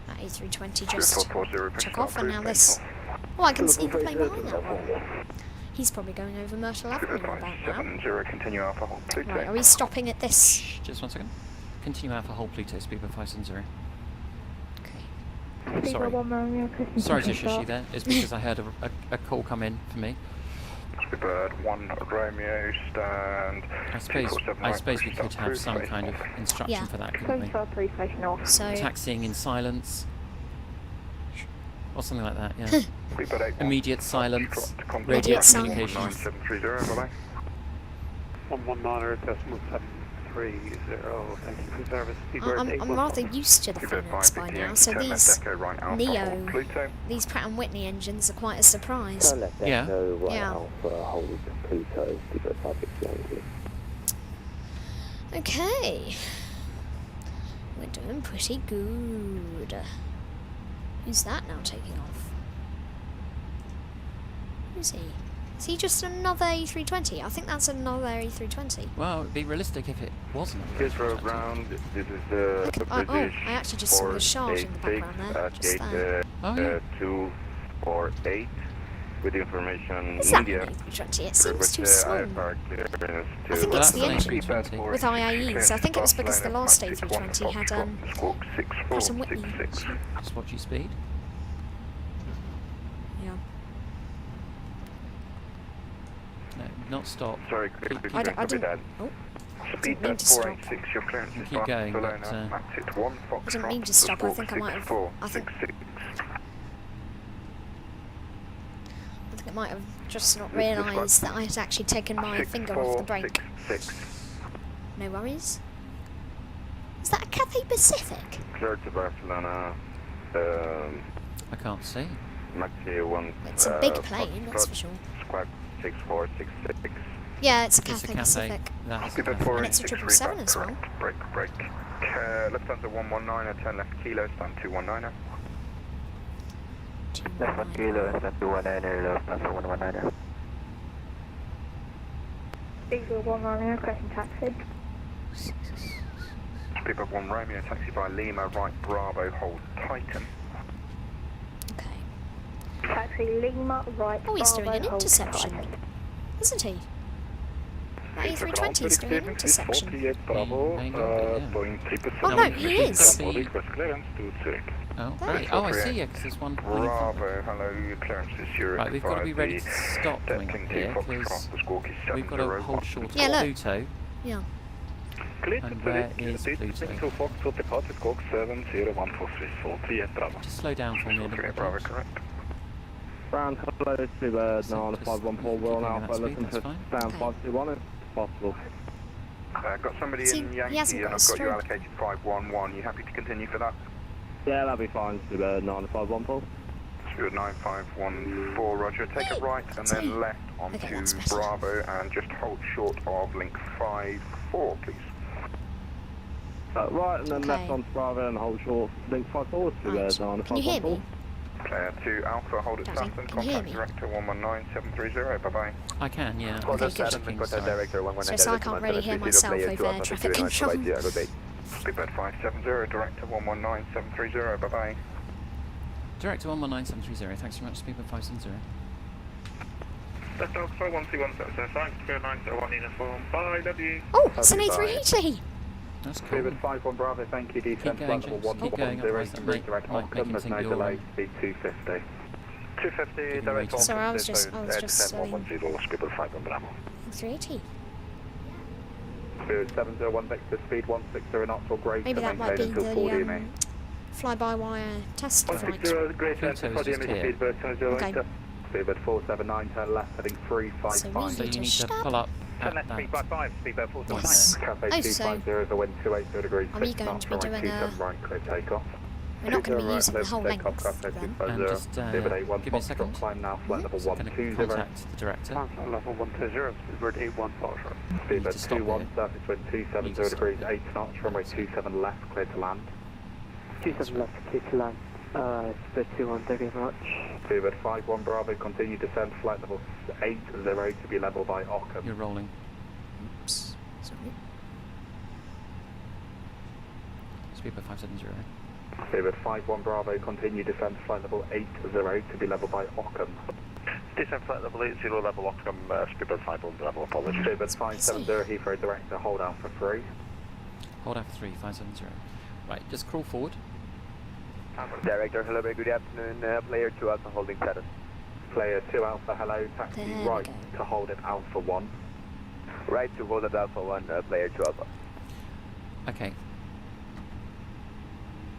That A320 just
440, push
took
start,
off, and now
approved,
this. Oh, I can see the plane behind that one. He's probably going over Myrtle Avenue about now.
570, continue Alpha, hold Pluto.
Right, are we stopping at this?
Shh, just 1 second. Continue Alpha, hold Pluto, speed by 570.
Okay.
Sorry. Sorry to shush you there. It's because I heard a call come in for me.
Bird 1 Romeo, stand.
I suppose we could have some kind of instruction
Yeah.
for that, couldn't we?
So
Taxiing in silence. Or something like that, yeah. Immediate silence. Radio
Immediate silence.
communications.
9730, bye-bye.
119.730, thank you for service.
I'm rather used to the Phoenix by now, so these Neo, these Pratt & Whitney engines are quite a surprise.
Yeah.
Yeah. Okay. We're doing pretty good. Who's that now taking off? Who's he? Is he just another A320? I think that's another A320.
Well, it would be realistic if it wasn't.
Heathrow ground, this is the
Oh,
British
I actually just saw the charge in the background there. Just there.
Oh, yeah.
248 with information
Is that an
media.
A320? It seems too small.
IFR clearance
I think
to
it's
That's
the
an
engine
A320.
with IIEs. I think it was because the last A320 had Pratt & Whitney.
Just watch your speed.
Yeah.
No, not stop.
Sorry,
I didn't. Oh,
Speed
didn't mean
bed
to stop.
486, your clearance
You
is
keep going, but,
Barcelona, Maxit 1, Fox
I didn't mean to stop. I think I might have. I think I might have just not realised that I had actually taken my finger off the brake. No worries. Is that a Cathay Pacific?
Clear to Barcelona,
I can't see.
Maxi 1.
It's a big plane, that's for sure.
Squawk 6466.
Yeah, it's a
It's a
Cathay
Cathay.
Pacific.
That is a
Speed bed
Cathay.
And it's a 777 as well.
Break. Lufthansa 119, turn left kilo, stand 219.
Left 1 kilo, stand 219, Lufthansa 119.
Eagle 119, requesting taxi.
Speed bed 1 Romeo, taxi by Lima, right Bravo, hold Titan.
Okay.
Taxi Lima, right.
Oh, he's doing an
Bravo, hold
interception,
tight.
isn't he? That A320 is doing an interception.
Bravo,
Oh no, he is.
Oh, great. Oh, I see, yeah, because there's one coming in front.
Bravo, hello, your clearance is Zurich.
Right, we've got to be ready to stop coming up here, because we've got to hold short
Yeah,
of
look.
Pluto.
Yeah.
And where is Pluto? Just slow down for me a little bit.
Bravo, correct.
Ground, hello to
So
9514
just
Will
keep going
Alpha,
at that
looking
speed,
to
that's
stand
fine.
521 if possible.
Got somebody
See,
in
he
Yankee
hasn't
and
got a
I've got you
stroke.
allocated 511. You happy to continue for that?
Yeah, that'll be fine to 9514.
Spirit 9514, roger. Take a right and
See.
then left
Okay,
onto
that's better.
Bravo and just hold short of link 54, please.
Right, and then
Okay.
left on Bravo and hold short, link 54 to
Right. Can you hear
9514.
me?
Clear to Alpha, hold at
Daddy,
Saturn,
can you hear
contact
me?
director 119730, bye-bye.
I can, yeah.
Okay,
I'm just
good.
checking,
Contact
sorry.
director 119.
So I can't really hear myself over traffic control.
Speedbird 570, director 119730, bye-bye.
Director 119730, thanks very much, Speedbird 570.
That's Alpha 12175, Spirit 901 uniform, bye, W.
Oh, it's an A380.
That's cool.
David 51 Bravo, thank you.
Keep going, James. Keep going, otherwise that might make him think you're...
speed 250.
250, direct on.
Sorry, I was just
110, Speedbird 51 Bravo.
380.
Spirit 701 Victor, speed 160 knots or greater.
Maybe that might be
until 40
the fly-by-wire test flight.
160 greater,
Pluto's
for the
just
image
here.
Speedbird 701
Okay.
Victor.
Speedbird 479, turn left, heading 355.
So you need to
Stop.
pull up
Turn
at
left,
that
355, Speedbird
point
479.
there.
Cafe
Oh, so
250, the wind 280 degrees,
are we
6
going
knots,
to be
runway
doing
27 right, clear takeoff.
We're not going to be using the whole
Take off,
length
Cafe
then.
250,
And just
Speedbird 81,
give me a
Foxtrot,
second.
climb now, flight level
So I'm going to
120.
contact the director.
Level 120, Speedbird 81, Foxtrot.
Speedbird
to stop
21,
here.
surface wind
Need to
270
stop
degrees,
here.
8 knots, runway 27 left, clear to land.
27 left, clear to land. Speed 21, thank you very much.
Speedbird 51 Bravo, continue descent, flight level 80 to be level by Ockham.
You're rolling.
Oops. Sorry.
Speedbird 570.
Speedbird 51 Bravo, continue descent, flight level 80 to be level by Ockham.
Descent flight level 80, level Ockham, Speedbird 51 Bravo, apologies.
Speedbird 570, Heathrow director, hold out for 3.
Hold out for 3, 570. Right, just crawl forward.
Director, hello, very good afternoon. Player 2 Alpha holding status.
Player 2 Alpha, hello, taxi
There we
right
go.
to hold at Alpha 1.
Right to hold at Alpha 1, player 2 Alpha.
Okay.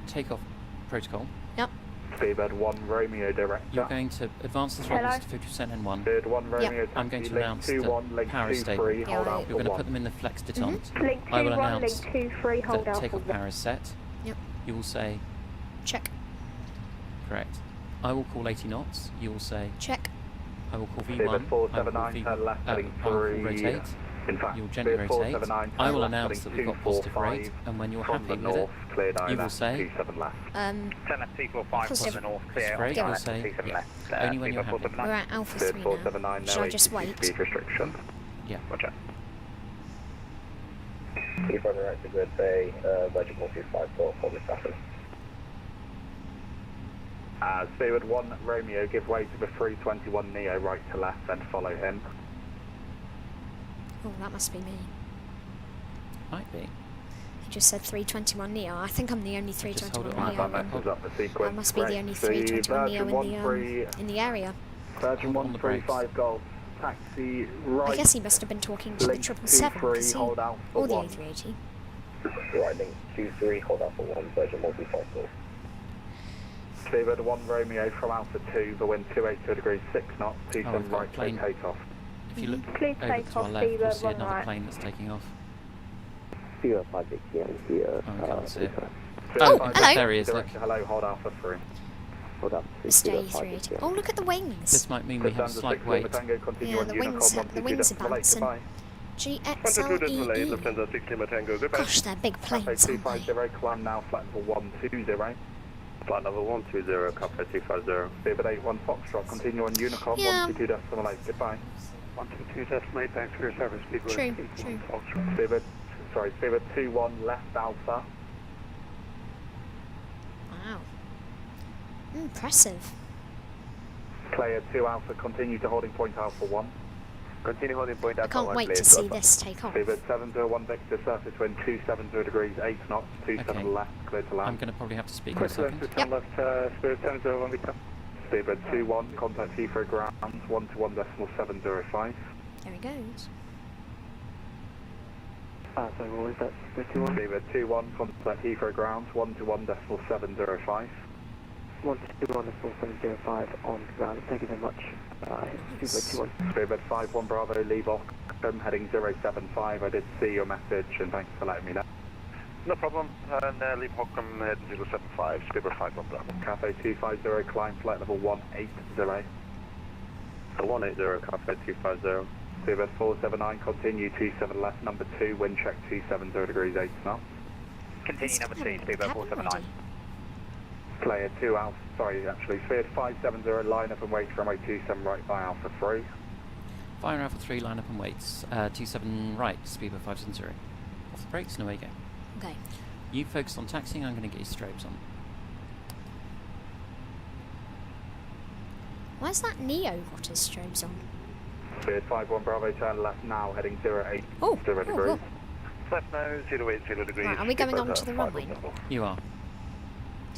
Takeoff protocol.
Yep.
Speedbird 1 Romeo director.
You're going to advance the throttles to 50% N1.
Speedbird 1 Romeo taxi,
I'm going to
link
announce
21,
the
link
power is
23,
stable.
hold
Yeah,
out
right.
for
You're going to
1.
put them in the flex detente.
Link
I will
21,
announce
link 23, hold
that
out
takeoff
for
power is set.
Yep.
You will say
Check.
correct. I will call 80 knots. You will say
Check.
I will call V1.
Speedbird
I will call
479, turn left, heading
I will call
3.
rotate.
In fact,
You'll gently
Speedbird
rotate.
479,
I
turn
will
left,
announce that
heading
we've got positive
245
rate, and when you're
from
happy
the
with
north,
it,
clear
you will
over,
say
27 left.
10 left, 245
Positive.
from the north, clear.
Great,
Go
you'll
on.
say
27
yeah.
left.
Only when you're happy.
We're at Alpha
Speed
3 now.
479,
Should
no
I just
80
wait?
speed restriction.
Yeah.
Roger.
Keep on the right to Grid Bay, budget 1254, hold the status.
Speedbird 1 Romeo, give way to the 321 Neo, right to left, then follow him.
Oh, that must be me.
Might be.
He just said 321 Neo. I think I'm the only
Just hold it
321
on
Neo.
my
That messes up the sequence.
I must be the only 321 Neo in the area.
Virgin
On the brakes.
135 Golf, taxi right.
I guess he must have been talking to the
link
777
23,
because he,
hold out for
or the
1.
A380.
Right, link 23, hold out for 1, Virgin 135.
Speedbird 1 Romeo from Alpha 2, the wind 280 degrees, 6 knots,
I've
27
got a
right,
plane.
clear takeoff.
If you look
Please
over
take
to our
off,
left, you'll
Speedbird
see
1
another
right.
plane that's taking off.
056 here.
Oh, I can't see it.
Oh,
Speedbird
hello.
There he is, look.
Director, hello, hold Alpha 3.
Hold up.
Mr. A380. Oh, look at the wings.
This might mean we have a
Descend
slight
to
wait.
6 Tango, continue
Yeah,
on
the
Unicom,
wings are
122
bouncing.
goodbye.
GXLEE.
Lufthansa 60 Tango, goodbye.
Gosh, they're big
Cafe
planes, aren't they?
250, climb now, flat level 120.
Flight level 120, Cafe 250.
Speedbird 81 Foxtrot, continue on Unicom,
Yeah.
122.8, goodbye.
122.8, thanks for your service, Speedbird.
True,
81
true.
Foxtrot.
Speedbird 21 left Alpha.
Wow. Impressive.
Player 2 Alpha, continue to holding point Alpha 1.
Continue holding point
I
Alpha
can't
1,
wait
player
to
2
see
Alpha.
this take off.
Speedbird 701 Victor, surface wind 270 degrees, 8 knots, 27
Okay.
left, clear to
I'm
land.
going to probably have to speak in a
Quick
second.
left,
Yep.
left, Spirit 701 Victor.
Speedbird 21, contact Heathrow grounds, 121.705.
There he goes.
Sorry, what was that? 51?
Speedbird 21, contact Heathrow grounds, 121.705.
121.4705 on ground. Thank you very much. Speedbird 21.
Speedbird 51 Bravo, leave Ockham, heading 075. I did see your message and thanks for letting me know.
No problem, and leave Hockham head 075, Speedbird 51 Bravo.
Cafe 250, climb flight level 180.
180, Cafe 250.
Speedbird 479, continue 27 left, number 2, wind check 270 degrees, 8 knots.
Continue number 2,
Cabin
Speedbird 479.
ready.
Player 2 Alpha, Speed 570, line up and wait for runway 27 right by Alpha 3.
Fire Alpha 3, line up and waits. 27 right, Speedbird 570. Off the brakes, and away you go.
Okay.
You focus on taxiing, I'm going to get your strobes on.
Why's that Neo got his strobes on?
Speed 51 Bravo, turn left now, heading 080
Oh,
degrees.
oh.
Left now, 080 degrees.
Right, are we going
Speedbird,
on to the runway
51
now?
You are.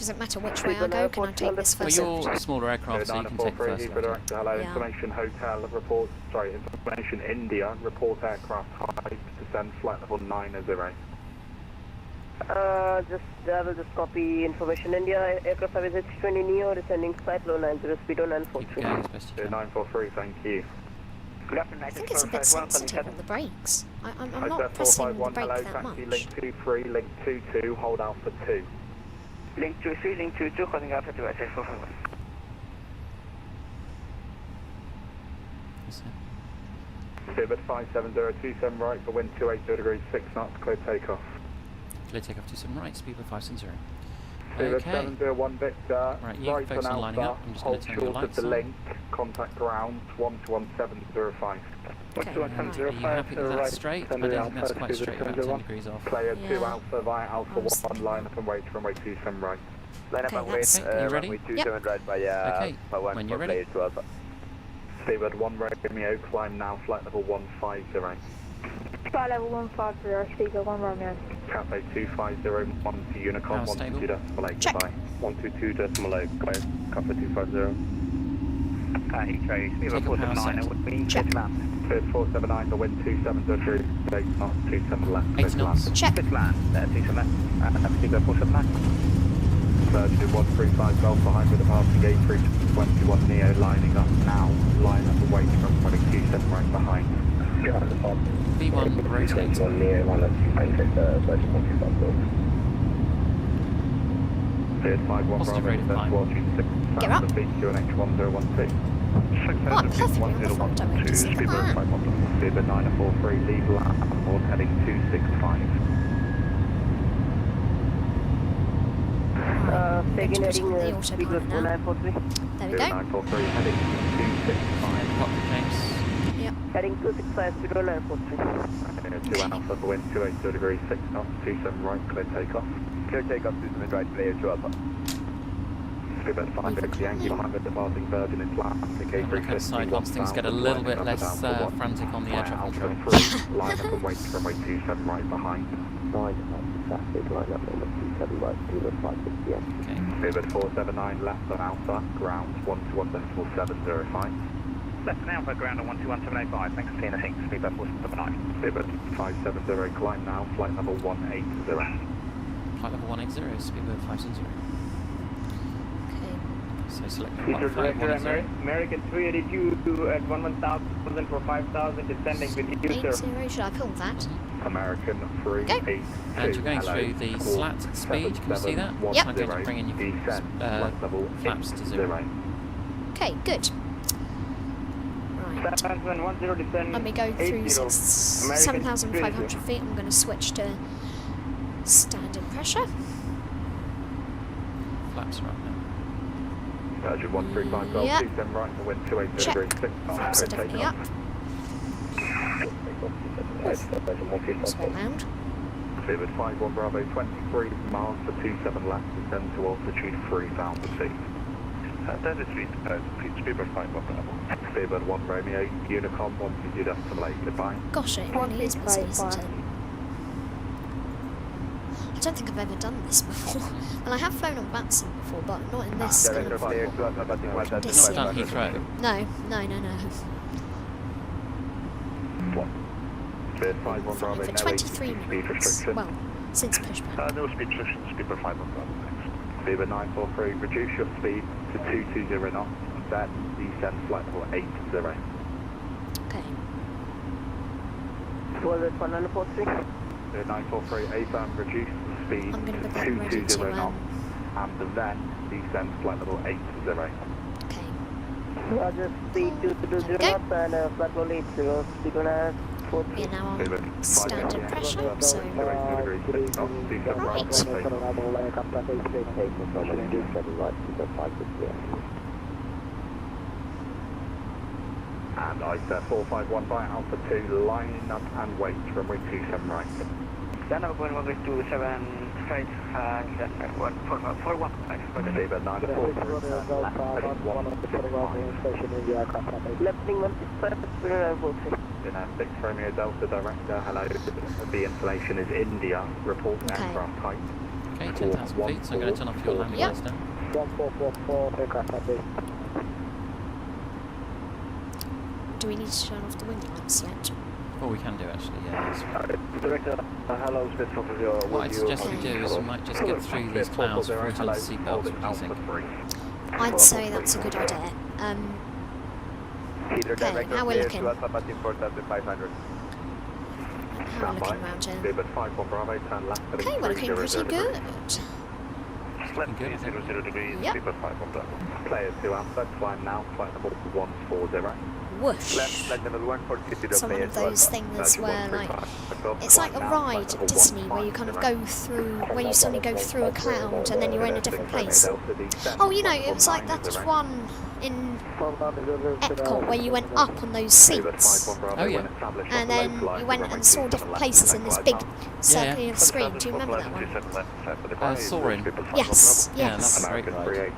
Does it matter which way I go? Can I take this
Well,
first?
you're a smaller aircraft, so you can take the first
Heathrow
left.
Director, hello,
Yeah.
information hotel, report, sorry, information India, report aircraft type, descend flight level 90.
I will just copy information India. Aircraft service A321 Neo descending flight low 90, speed on
Keep going as best you can.
943, thank you.
I think it's a bit sensitive on the brakes. I'm not
Hotel
pressing the
451,
brake
hello,
that
taxi,
much.
link 23, link 22, hold out for 2.
Link 23, link 22, holding out for 2, I say 451.
That's it.
Fibber 57027 right for wind 280 degrees 6 knots, clear takeoff.
Clear takeoff 27 right, speed of 570.
Fibber
Okay.
701 Victor,
Right, you
right
focus
on
on lining up.
Alpha,
I'm just going
hold
to turn the
short of
lights
the
on.
link, contact ground 121705.
Okay,
Are you happy with that straight? I don't think that's quite straight, about 10 degrees off.
Player 2
Yeah.
Alpha via Alpha
I was
1,
thinking
line up and wait for runway 27 right.
Line up
Okay,
and wait,
that's-
Okay, you ready?
runway 27 right by
Okay,
one
when
for
you're ready.
player 2 Alpha.
Seabird 1 Romeo, climb now, flight level 150.
Flight level 150, speaker 1 Romeo.
Cafe 2501 to Unicom,
Power stable.
12.8,
Check.
goodbye. 122.8, clear. Cafe 250.
Heathrow, speed
Take a power set.
would be
Check.
land.
Bird 479, the wind 27 degrees, 8 knots, 27 left,
80 knots.
Check.
Pitch land, 27 left, speed 479.
Virgin 135 Golf behind with the passing A321 Neo lining up now, line up and wait from running 27 right behind.
V1 rotate.
Bird 51
Positive rate of
Bravo,
climb.
watching 6
Get up.
feet, QNH 1012.
Oh, I'm perfectly on the front directions. Look at that.
Speedbird 943, leave landboard heading 265.
Taking
Let's
heading
put the
speed
autopilot now.
943.
There we go.
943, heading 265.
Copy, James.
Yep.
Heading 265, speed 943.
2 Alpha for wind 280 degrees 6 knots, 27 right, clear takeoff.
Clear takeoff, 27 right, player 2 Alpha.
Speedbird 550 Yankee behind with the passing Virgin Atlantic
Have a look outside once things get a little bit less frantic on the air traffic control.
Line up and wait for runway 27 right behind.
Line up on 27 right, speed 560.
Okay.
Speedbird 479 left on Alpha, ground 121.705.
Left now for ground on 121.705, thanks for seeing us, speedbird 479.
Speedbird 570 climb now, flight level 180.
Flight level 180, speedbird 570. Okay. So select the
Heathrow
flight
Director,
180.
American 382 at 11,000 for 5,000, descending with you, sir.
80, should I pull that?
American 382.
And you're going through the slat speed, can you see that?
Yep.
I'm going to bring in your flaps to 0.
Okay, good. Right.
710 descend.
Let me go through
80.
7,500 feet. I'm going to switch to standard pressure.
Flaps are up now.
Virgin 135 Golf,
Yep.
27 right, the wind 280
Check.
degrees 6 knots,
Flaps are
clear
definitely
takeoff.
up. Small pound.
Speedbird 51 Bravo 23 miles for 27 left, descend to altitude 3,000 feet.
That is Speedbird 51 Bravo.
Speedbird 1 Romeo, Unicom 1 goodbye.
Gosh, it really is busy, isn't it? I don't think I've ever done this before. And I have flown on VATSIM before, but not in this kind
Director,
of
player 2 Alpha, batting
You've
1,000.
not done Heathrow.
No.
Speedbird 51
Flying
Bravo,
for
no
23
speed
minutes.
restriction.
Well, since pushback.
No speed restrictions, Speedbird 51 Bravo, thanks.
Speedbird 943, reduce your speed to 220 knots, then descend flight level 80.
Okay.
Was it 143?
Speedbird 943, A-firm, reduce the speed
I'm going to
to
put that ready
220
to,
knots, and then descend flight level 80.
Okay.
Roger, speed 220 knots and flight level 80, speed 143.
We are now on standard pressure, so...
And ISA 451 by Alpha 2, line up and wait from runway 27 right.
Stand up going 127 straight, and 141.
Speedbird 943,
Left wing 165, speed 943.
Dynamic Romeo Delta Director, hello. The information is India, report
Okay.
aircraft type.
Okay, 10,000 feet, so I'm going to turn off your landing lights now.
1444, aircraft update.
Do we need to turn off the wing lights yet?
Well, we can do actually, yeah.
Director, hello, Smith from 0.
What I'd suggest we do is we might just get through these clouds before we turn the seatbelts, what do you think?
I'd say that's a good idea. Okay, how we're looking. How we're looking round here. Okay, we're looking pretty good.
Looking good, I think.
0 degrees,
Yep.
Sleeper 5 on black.
Player 2 Alpha, climb now, flight number 140.
Whoosh.
Flight number 140.
Some of those things where, like, it's like a ride at Disney where you kind of go through, where you suddenly go through a cloud and then you're in a different place. Oh, you know, it was like that one in Epcot where you went up on those seats.
Oh, yeah.
And then you went and saw different places in this big circular screen. Do you remember that one?
Soaring.
Yes,
Yeah, that's
yes.
a great ride.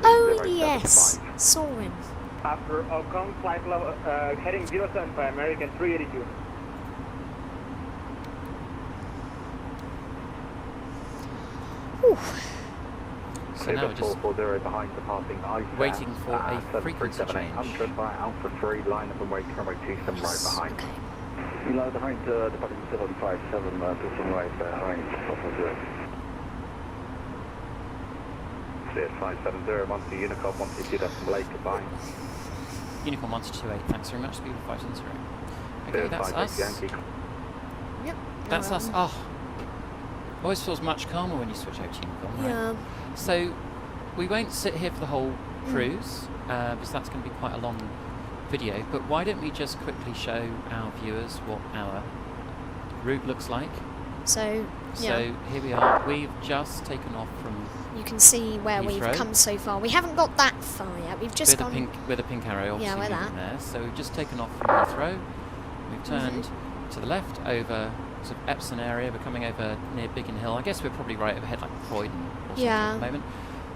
Oh, yes, Soarin'.
After Kong, flight level, heading 075, American 382.
Whew.
So now we're just waiting for a frequency change.
Alpha 3, line up and wait, runway 27 right behind.
Okay.
Below behind departing 757, to right behind, top of 0. Cleared 570, 1 to Unicom, 1 to 2 decimal 8, goodbye.
Unicorn 1228, thanks very much, Speed 570. Okay, that's us.
Yep.
That's us. Oh, always feels much calmer when you switch over to Unicorn, right?
Yeah.
So, we won't sit here for the whole cruise, because that's going to be quite a long video, but why don't we just quickly show our viewers what our route looks like.
So, yeah.
So, here we are. We've just taken off from
You can see where we've
Heathrow.
come so far. We haven't got that far yet. We've just gone...
with a pink arrow, obviously,
we're
moving
that.
there. So we've just taken off from Heathrow. We've turned to the left over sort of Epsom area. We're coming over near Biggin Hill. I guess we're probably right overhead, like Croydon or something at the moment.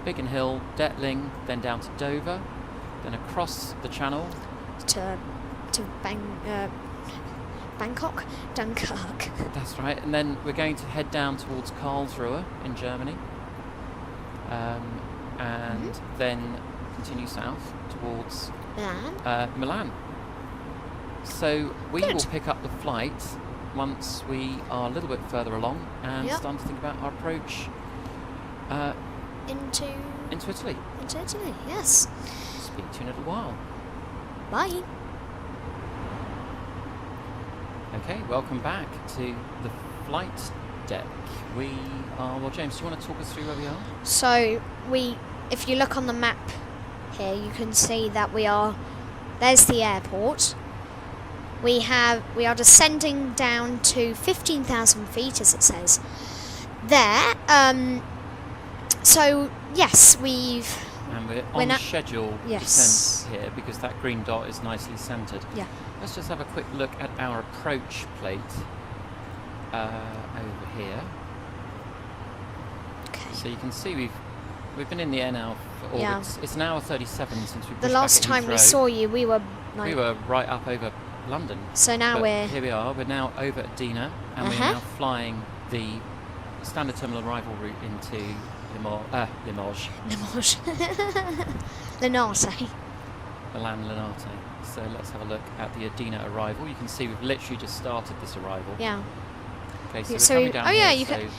Biggin Hill, Detling, then down to Dover, then across the Channel
to Bangkok, Dunkirk.
That's right. And then we're going to head down towards Karlsruhe in Germany. And then continue south towards Milan. So we will pick up the flight once we are a little bit further along and start to think about our approach into Italy.
Into Italy, yes.
Speak to you in a little while.
Bye.
Okay, welcome back to the flight deck. We are, well, James, do you want to talk us through where we are?
So, if you look on the map here, you can see that there's the airport. We are descending down to 15,000 feet, as it says there. So, yes,
and we're on schedule descent here because that green dot is nicely centred.
Yeah.
Let's just have a quick look at our approach plate over here.
Okay.
So you can see we've been in the air now for it's an hour 37 since we pushed
the last time we saw you, we were
right up over London.
So now
here we are. We're now over at Dina, and we're now flying the standard terminal arrival route into Limoges.
Linate.
Milan Linate. So let's have a look at the Adina arrival. You can see we've literally just started this arrival.
Yeah.
Okay, so we're coming down here,
you can.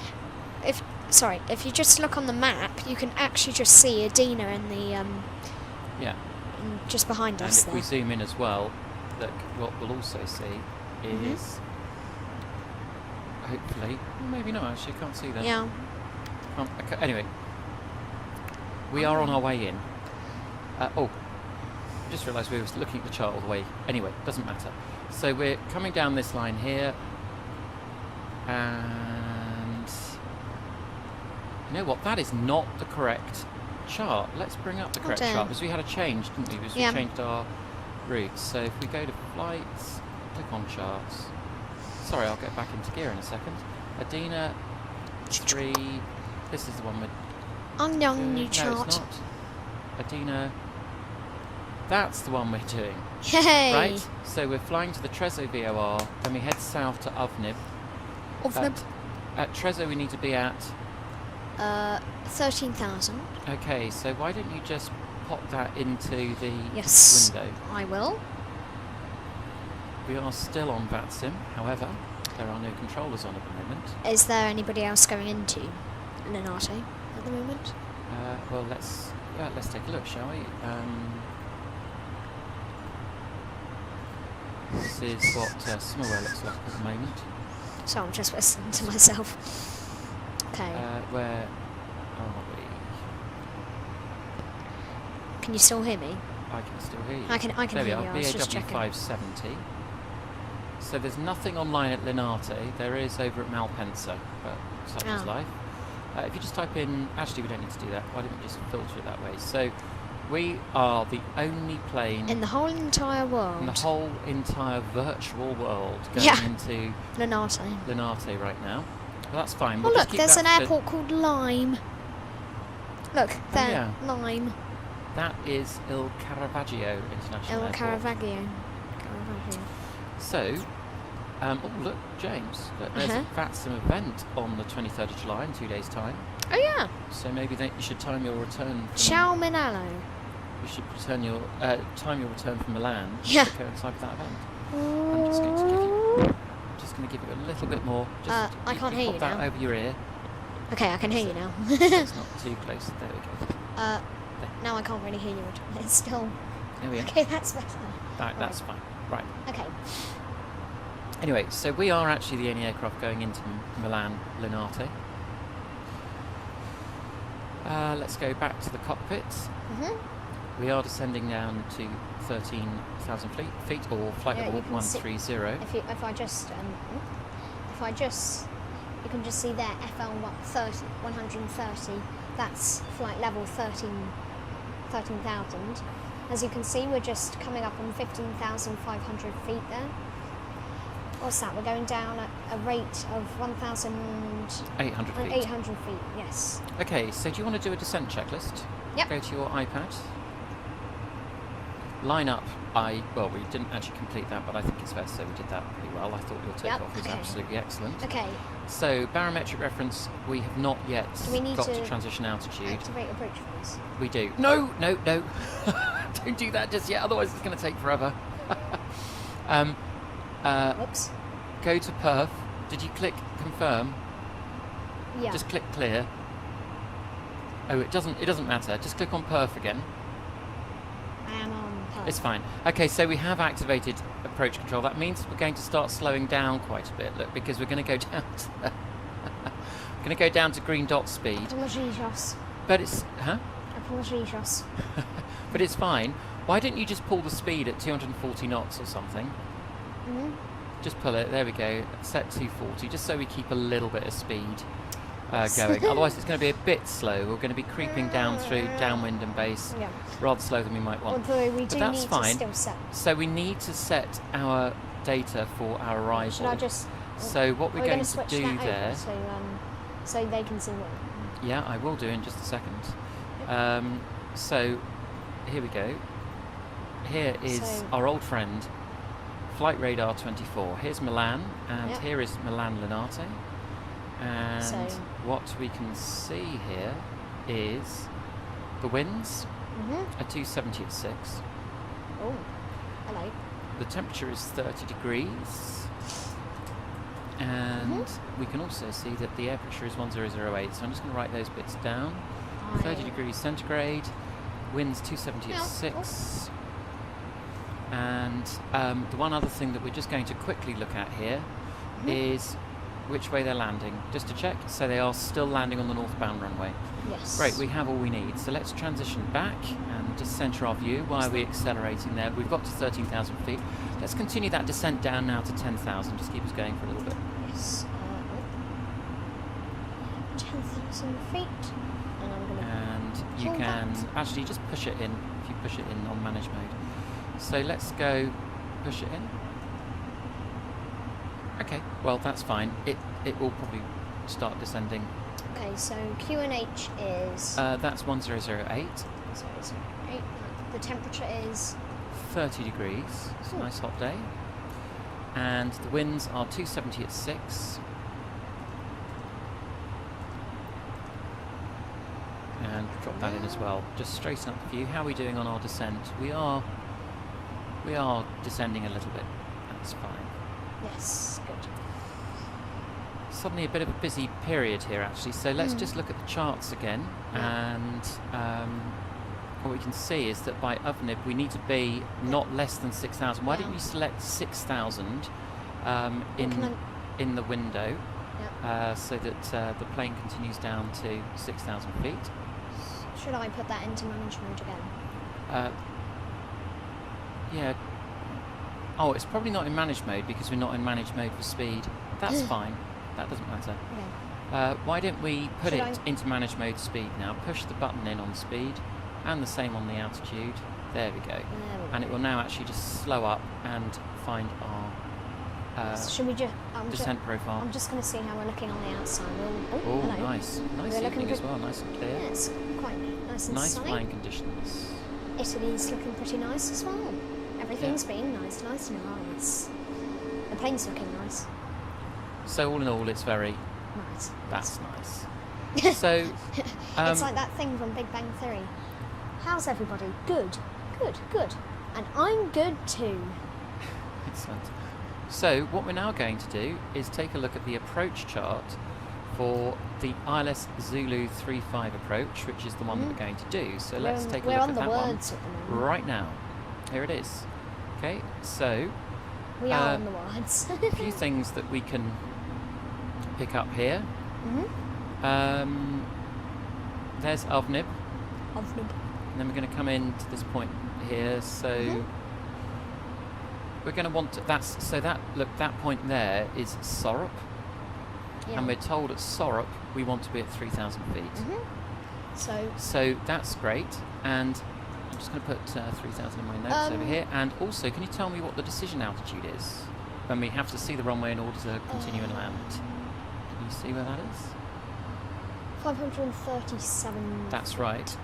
If you just look on the map, you can actually just see Adina in the just behind us.
And if we zoom in as well, look, what we'll also see is hopefully, maybe not actually, can't see that.
Yeah.
Okay, anyway, we are on our way in. I just realised we were looking at the chart all the way. Anyway, doesn't matter. So we're coming down this line here, and you know what? That is not the correct chart. Let's bring up the correct chart because we had a change, didn't we? Because we changed our routes. So if we go to flights, click on charts. Sorry, I'll get back into gear in a second. Adina 3. This is the one with.
On your new chart.
No, it's not. Adina. That's the one we're doing.
Yay!
Right? So we're flying to the Trezzo VOR, then we head south to Ovnib. At Trezzo we need to be at...
13,000.
Okay, so why don't you just pop that into the
Yes,
window?
I will.
We are still on VATSIM, however, there are no controllers on at the moment.
Is there anybody else going into Linate at the moment?
Well, let's take a look, shall we? This is what Smallwell looks like at the moment.
So I'm just listening to myself. Okay.
Where are we?
Can you still hear me?
I can still hear you.
I can
there
hear
we
you.
are,
I was just
BAW
checking.
570. So there's nothing online at Linate. There is over at Malpensa, but such is life. If you just type in, actually we don't need to do that. Why don't we just filter it that way? So we are the only plane
in the whole entire world.
In the whole entire virtual world going into
Linate
right now. Well, that's fine.
Oh
We'll
look,
just keep
there's an
that
airport called Lime. Look, there, Lime.
That is Il Caravaggio International Airport.
Caravaggio.
So, oh look, James, there's a VATSIM event on the 23rd of July in 2 days' time.
Oh yeah.
So maybe you should time your return.
Ciao Minalo.
You should time your return from Milan.
Yeah.
To coincide with that event. I'm just going to give you a little bit more. Just
I can't hear you
pop that
now.
over your ear.
Okay, I can hear you now.
It's not too close. There we go.
Now I can't really hear you. It's still.
There we are.
Okay, that's better.
That's fine. Right.
Okay.
Anyway, so we are actually the only aircraft going into Milan Linate. Let's go back to the cockpit. We are descending down to 13,000 feet, or flight level 130.
If I just, you can just see there, FL 130. That's flight level 13,000. As you can see, we're just coming up on 15,500 feet there. What's that? We're going down at a rate of 1,800
feet.
800 feet, yes.
Okay, so do you want to do a descent checklist?
Yep.
Go to your iPad. Line up. Well, we didn't actually complete that, but I think it's fair to say we did that pretty well. I thought your takeoff was absolutely excellent.
Okay.
So, barometric reference, we have not yet got to transition altitude.
Activate approach phase.
We do. No. Don't do that just yet, otherwise it's going to take forever.
Whoops.
Go to perf. Did you click confirm?
Yeah.
Just click clear. Oh, it doesn't matter. Just click on perf again.
I am on perf.
It's fine. Okay, so we have activated approach control. That means we're going to start slowing down quite a bit. Look, because we're going to go down to green dot speed.
Apologies.
But it's
Apologies.
But it's fine. Why don't you just pull the speed at 240 knots or something? Just pull it. There we go. Set 240, just so we keep a little bit of speed going. Otherwise, it's going to be a bit slow. We're going to be creeping down through downwind and base rather slow than we might want.
Although we
but
do
that's
need
fine.
to still set.
So we need to set our data for our arrival.
Should I just?
So what we're going to do there.
So they can see what.
Yeah, I will do in just a second. So here we go. Here is our old friend, Flight Radar 24. Here's Milan, and here is Milan Linate. And what we can see here is the winds are 270 at 6.
Oh, hello.
The temperature is 30 degrees. And we can also see that the air pressure is 1008. So I'm just going to write those bits down. 30 degrees centigrade, winds 270 at 6. And the one other thing that we're just going to quickly look at here is which way they're landing, just to check. So they are still landing on the northbound runway.
Yes.
Great, we have all we need. So let's transition back and just center our view. Why are we accelerating there? We've got to 13,000 feet. Let's continue that descent down now to 10,000. Just keep us going for a little bit.
Yes. 10,000 feet. And I'm going to.
And you can actually just push it in if you push it in on manage mode. So let's go push it in. Okay, well that's fine. It will probably start descending.
Okay, so QNH is...
that's 1008.
008. The temperature is...
30 degrees. It's a nice hot day. And the winds are 270 at 6. and drop that in as well. Just straighten up the view. How are we doing on our descent? We are descending a little bit. That's fine.
Yes, good.
Suddenly a bit of a busy period here actually, so let's just look at the charts again, and what we can see is that by UVNIB we need to be not less than 6,000. Why didn't you select 6,000 in the window, so that the plane continues down to 6,000 feet?
Should I put that into manage mode again?
Yeah. Oh, it's probably not in manage mode because we're not in manage mode for speed. That's fine. That doesn't matter.
Okay.
Why don't we put it into manage mode speed now? Push the button in on speed, and the same on the altitude. There we go. And it will now actually just slow up and find our
should we just
descent profile.
I'm just going to see how we're looking on the outside.
Oh, nice. Nice evening as well. Nice and clear.
Yeah, it's quite nice and
nice
sunny.
flying conditions.
Italy's looking pretty nice as well. Everything's being nice. The plane's looking nice.
So all in all, it's very
nice.
That's nice. So
it's like that thing from Big Bang Theory. How's everybody? Good. And I'm good too.
Excellent. So what we're now going to do is take a look at the approach chart for the ILS Zulu 35 approach, which is the one that we're going to do. So let's take a look at that one right now. Here it is. Okay, so
we are on the words.
A few things that we can pick up here. There's UVNIB. And then we're going to come in to this point here. So we're going to want to, that point there is Sorup. And we're told at Sorup we want to be at 3,000 feet. So that's great. And I'm just going to put 3,000 in my notes over here. And also, can you tell me what the decision altitude is when we have to see the runway in order to continue and land? Can you see where that is?
537.
That's right.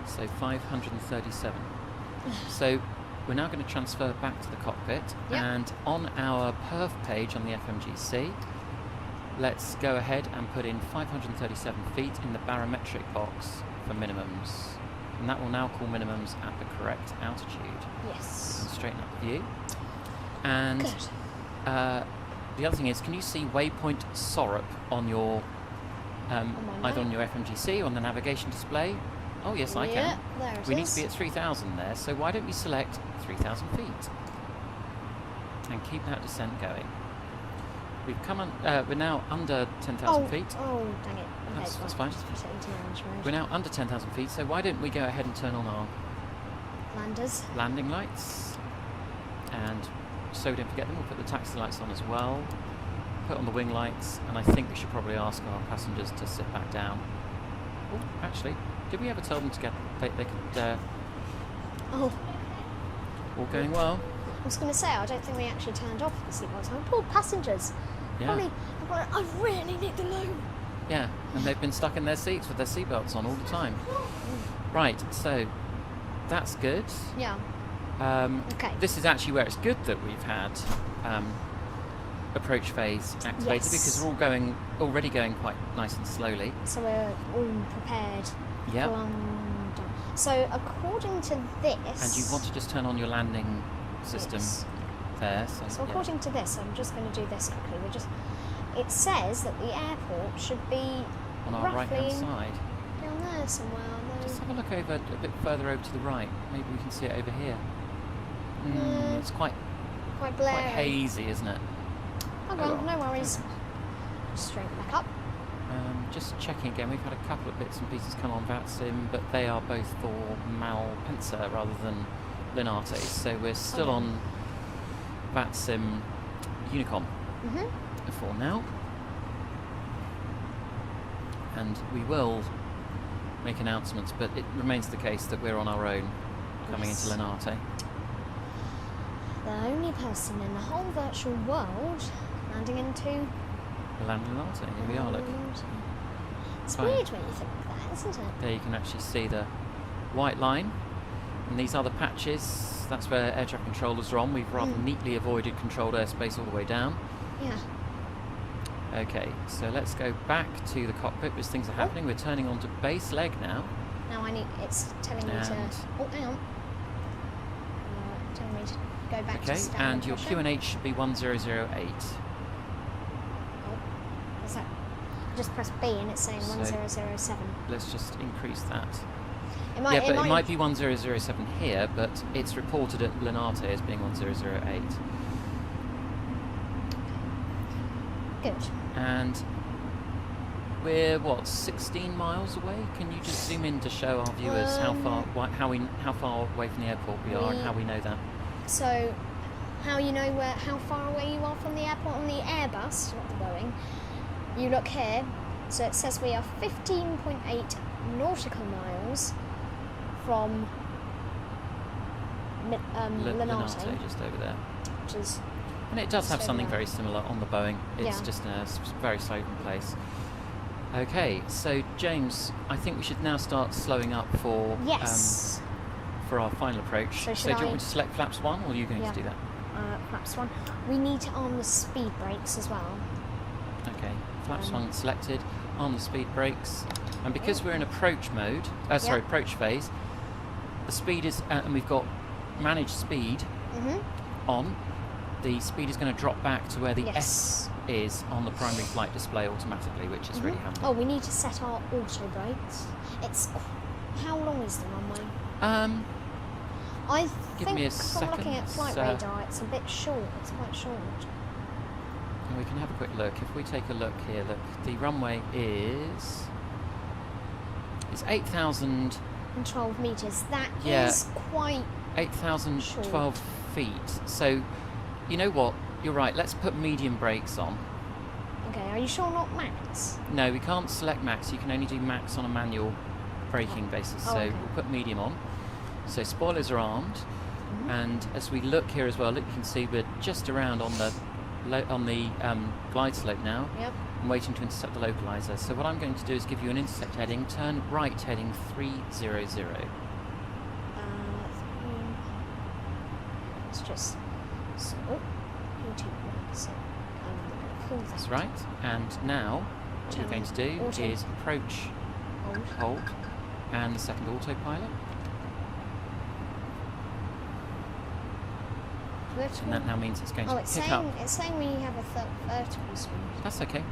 So 537. So we're now going to transfer back to the cockpit, and on our perf page on the FMGC, let's go ahead and put in 537 feet in the barometric box for minimums. And that will now call minimums at the correct altitude.
Yes.
And straighten up the view. And the other thing is, can you see waypoint Sorup on your either on your FMGC or on the navigation display? Oh yes, I can.
There it is.
We need to be at 3,000 there, so why don't we select 3,000 feet and keep that descent going? We've come on. We're now under 10,000 feet.
Oh, dang it! Okay,
that's fine.
Just put it into manage mode.
We're now under 10,000 feet, so why don't we go ahead and turn on our landing lights? And so we don't forget them, we'll put the taxi lights on as well. Put on the wing lights, and I think we should probably ask our passengers to sit back down. Oh, actually, did we ever tell them to get? They could.
All
going well.
I was going to say, I don't think we actually turned off the seatbelts. Poor passengers.
Yeah.
I really need the loo.
Yeah, and they've been stuck in their seats with their seatbelts on all the time. Right, so that's good.
Yeah. Okay.
This is actually where it's good that we've had approach phase activated, because we're all already going quite nice and slowly.
So we're all prepared.
Yeah.
So according to this,
and you want to just turn on your landing system there.
So according to this, I'm just going to do this quickly. It says that the airport should be
on our right-hand side.
Down there somewhere.
Just have a look over a bit further over to the right. Maybe we can see it over here. It's quite
blurry.
Quite hazy, isn't it?
Oh well, no worries. Straight back up.
Just checking again, we've had a couple of bits and pieces come on VATSIM, but they are both for Malpensa rather than Linate, so we're still on VATSIM Unicom for now. And we will make announcements, but it remains the case that we're on our own coming into Linate.
The only person in the whole virtual world landing into
Milan Linate. Here we are, look.
It's weird when you think that, isn't it?
There you can actually see the white line, and these other patches, that's where air traffic controllers are on. We've rather neatly avoided controlled airspace all the way down.
Yeah.
Okay, so let's go back to the cockpit because things are happening. We're turning onto base leg now.
Now it's telling me to. Oh, hang on. Telling me to go back to standard
and your
pressure.
QNH should be 1008.
Oh, what's that? Just press B and it's saying 1007.
Let's just increase that.
It might,
it might be 1007 here, but it's reported at Linate as being 1008.
Good.
And we're what, 16 miles away? Can you just zoom in to show our viewers how far away from the airport we are and how we know that?
So, how you know how far away you are from the airport on the Airbus, not the Boeing? You look here. So it says we are 15.8 nautical miles from Linate,
just over there.
which is.
And it does have something very similar on the Boeing. It's
Yeah.
just in a very sloping place. Okay, so James, I think we should now start slowing up for for our final approach.
So
do you want me to select flaps 1, or are you going to do that?
Flaps 1. We need to arm the speed brakes as well.
Okay, flaps 1 selected. Arm the speed brakes, and because we're in approach mode, approach phase, the speed is, and we've got managed speed on. The speed is going to drop back to where the S is on the primary flight display automatically, which is really handy.
Oh, we need to set our auto brakes. How long is the runway? I think from looking at flight radar, it's a bit short. It's quite short.
And we can have a quick look. If we take a look here, look, the runway is 8,012
meters. That is quite
8,012 feet. So, you know what? You're right. Let's put medium brakes on.
Okay. Are you sure not max?
No, we can't select max. You can only do max on a manual braking basis. So we'll put medium on. So spoilers are armed, and as we look here as well, look, you can see we're just around on the glide slope now.
Yep.
I'm waiting to intercept the localizer. So what I'm going to do is give you an intercept heading, turn right heading 300.
It's just so.
That's right. And now what we're going to do is approach, hold, and the second autopilot. And that now means it's going to pick up.
It's saying we have a vertical speed.
That's okay.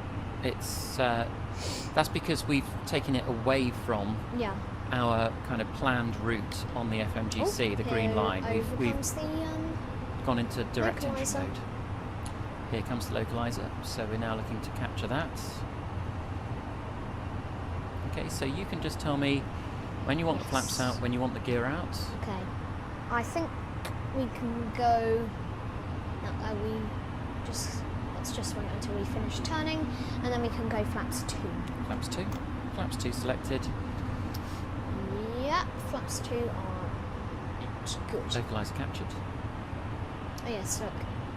It's that's because we've taken it away from our kind of planned route on the FMGC, the green line. We've gone into direct entry mode. Here comes the localizer, so we're now looking to capture that. Okay, so you can just tell me when you want the flaps out, when you want the gear out.
Okay, I think we can go. Let's just wait until we finish turning, and then we can go flaps 2.
Flaps 2. Flaps 2 selected.
Yeah, flaps 2 are good.
Localizer captured.
Oh yes, look,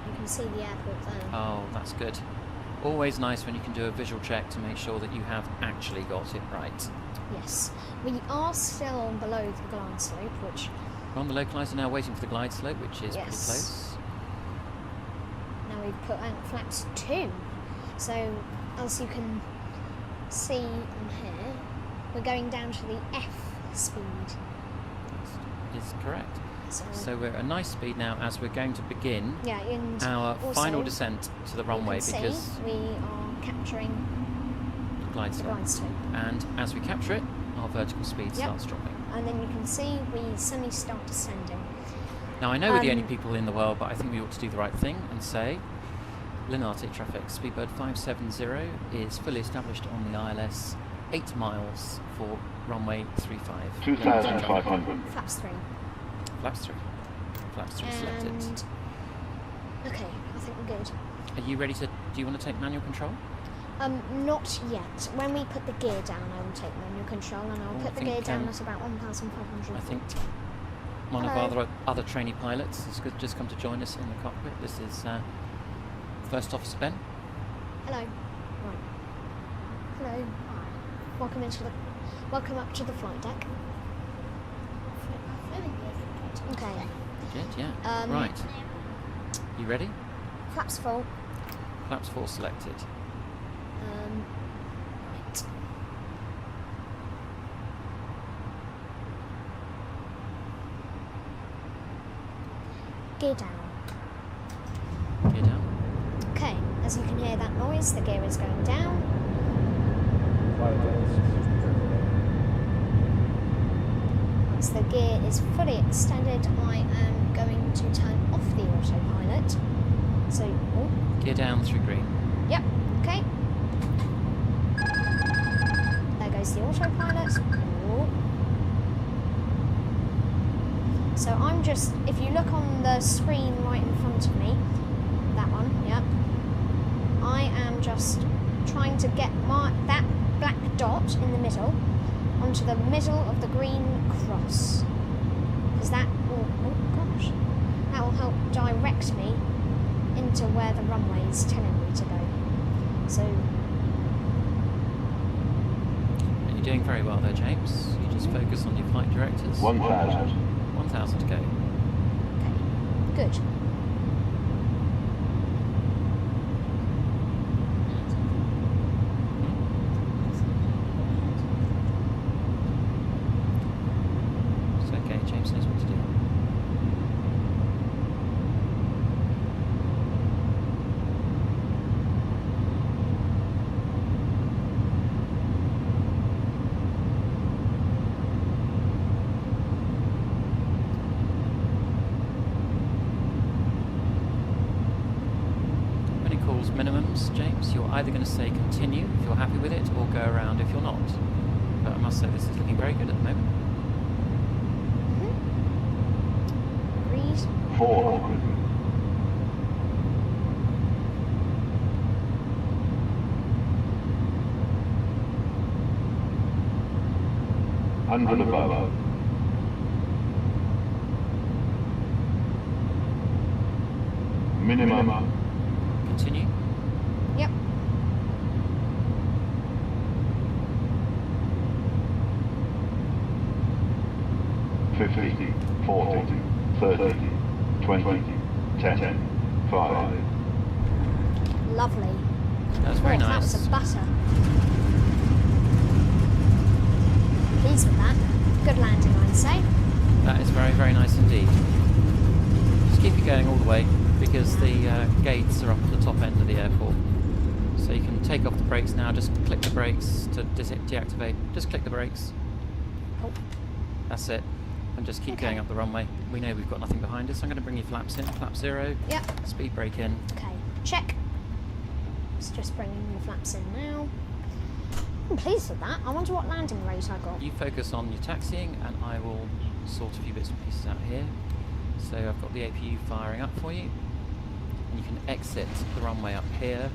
you can see the airport there.
Oh, that's good. Always nice when you can do a visual check to make sure that you have actually got it right.
Yes, we are still below the glide slope, which.
We're on the localizer now, waiting for the glide slope, which is pretty close.
Now we've put out flaps 2. So, as you can see on here, we're going down to the F speed.
That is correct. So we're at a nice speed now as we're going to begin
and
our final descent to the runway, because
we are capturing
the glide slope. And as we capture it, our vertical speed starts dropping.
And then you can see we suddenly start descending.
Now I know we're the only people in the world, but I think we ought to do the right thing and say Linate traffic, Speedbird 570 is fully established on the ILS, 8 miles for runway 35.
2,500.
Flaps 3.
Flaps 3. Flaps 3 selected.
Okay, I think we're good.
Are you ready to, do you want to take manual control?
Not yet. When we put the gear down, I will take manual control, and I'll put the gear down at about 1,500.
I think one of our other trainee pilots has just come to join us in the cockpit. This is First Officer Ben.
Hello. Right. Hello. Welcome up to the flight deck. Okay.
Yeah. Right. You ready?
Flaps 4.
Flaps 4 selected.
Right. 1, gear down.
Gear down.
Okay, as you can hear that noise, the gear is going down. Once the gear is fully extended, I am going to turn off the autopilot. So, oh.
Gear down through green.
Yep, okay. There goes the autopilot. Oh. So I'm just, if you look on the screen right in front of me, that one, yep. I am just trying to get that black dot in the middle onto the middle of the green cross. Because that will, oh gosh, that will help direct me into where the runway is telling me to go. So.
And you're doing very well there, James. You just focus on your flight directors.
1,000.
1,000 to go.
Okay, good.
It's okay, James knows what to do. Minimums, James, you're either going to say continue if you're happy with it or go around if you're not. But I must say this is looking very good at the moment.
Agreed.
400. Hundred above. Minimum.
Continue.
Yep.
$50, $40, $30, $20, $10, $5.
Lovely.
That's very nice.
That was a butter. Pleased with that. Good landing, I'd say.
That is very, very nice indeed. Just keep it going all the way because the gates are up at the top end of the airport. So you can take off the brakes now, just click the brakes to deactivate. Just click the brakes.
Oh.
That's it. And just keep going up the runway. We know we've got nothing behind us. I'm going to bring your flaps in. Flap 0.
Yep.
Speed brake in.
Okay, check. It's just bringing the flaps in now. I'm pleased with that. I wonder what landing rate I got.
You focus on your taxiing and I will sort a few bits and pieces out here. So I've got the APU firing up for you. And you can exit the runway up here.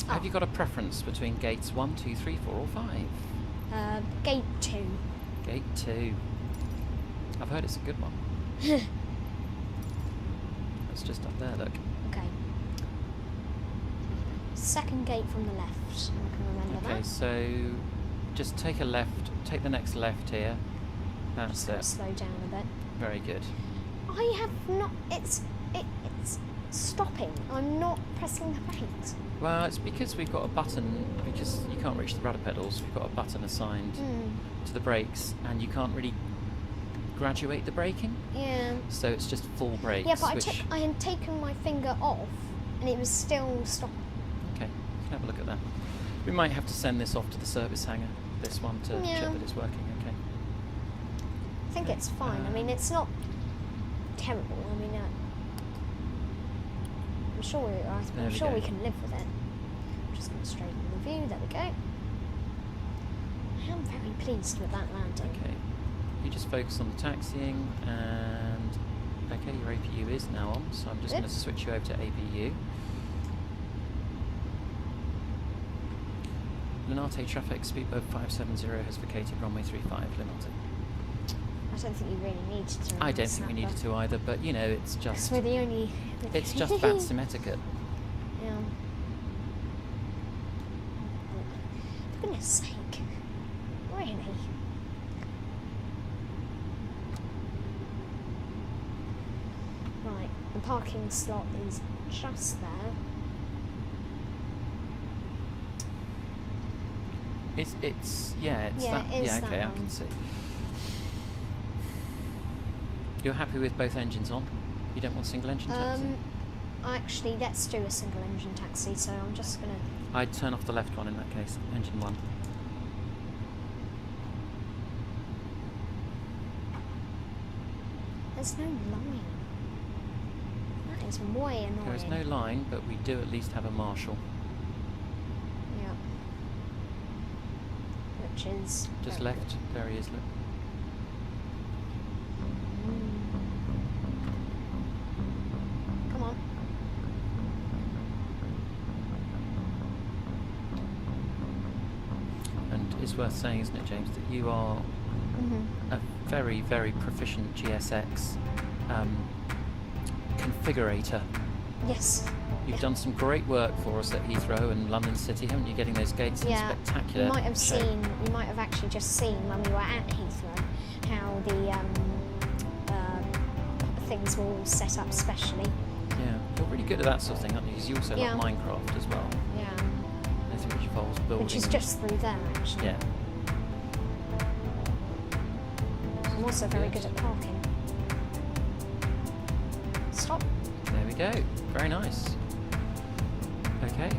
Have you got a preference between gates 1, 2, 3, 4 or 5?
Gate 2.
Gate 2. I've heard it's a good one. It's just up there, look.
Okay. Second gate from the left. I can remember that.
Okay, so just take a left, take the next left here. That's it.
Slow down a bit.
Very good.
I have not. It's stopping. I'm not pressing the brakes.
Well, it's because we've got a button, because you can't reach the rudder pedals, we've got a button assigned to the brakes, and you can't really graduate the braking.
Yeah.
So it's just full brakes.
Yeah, but I had taken my finger off, and it was still stopping.
Okay, you can have a look at that. We might have to send this off to the service hangar, this one, to check that it's working, okay?
I think it's fine. I mean, it's not terrible. I mean, I'm sure we can live with it. I'm just going to straighten the view. There we go. I am very pleased with that landing.
Okay. You just focus on the taxiing, and okay, your APU is now on, so I'm just going to switch you over to APU. Linate traffic, speedbird 570 has vacated runway 35, Linate.
I don't think you really needed to.
I don't think we needed to either, but you know, it's just.
We're the only.
It's just VATSIM etiquette.
Yeah. For goodness sake. Really? Right, the parking slot is just there.
It's yeah, it's
Yeah,
that.
it is
Yeah,
that
okay, I
one.
can see. You're happy with both engines on? You don't want single engine taxi?
Actually, let's do a single engine taxi. So I'm just gonna.
I'd turn off the left one in that case, engine 1.
There's no line. That is way annoying.
There is no line, but we do at least have a marshal.
Yeah. Which is.
Just
very
left, there he is, look.
good. Come on.
And it's worth saying, isn't it, James, that you are a very, very proficient GSX configurator.
Yes.
You've done some great work for us at Heathrow and London City, haven't you? Getting those gates in spectacular
You might have
shape.
seen. You might have actually just seen when we were at Heathrow how the things were all set up specially.
Yeah, you're really good at that sort of thing, aren't you? Because you also
Yeah.
love Minecraft as well.
Yeah.
Anything which involves building.
Which is just through there, actually.
Yeah.
I'm also very good at parking. Stop.
There we go. Very nice. Okay.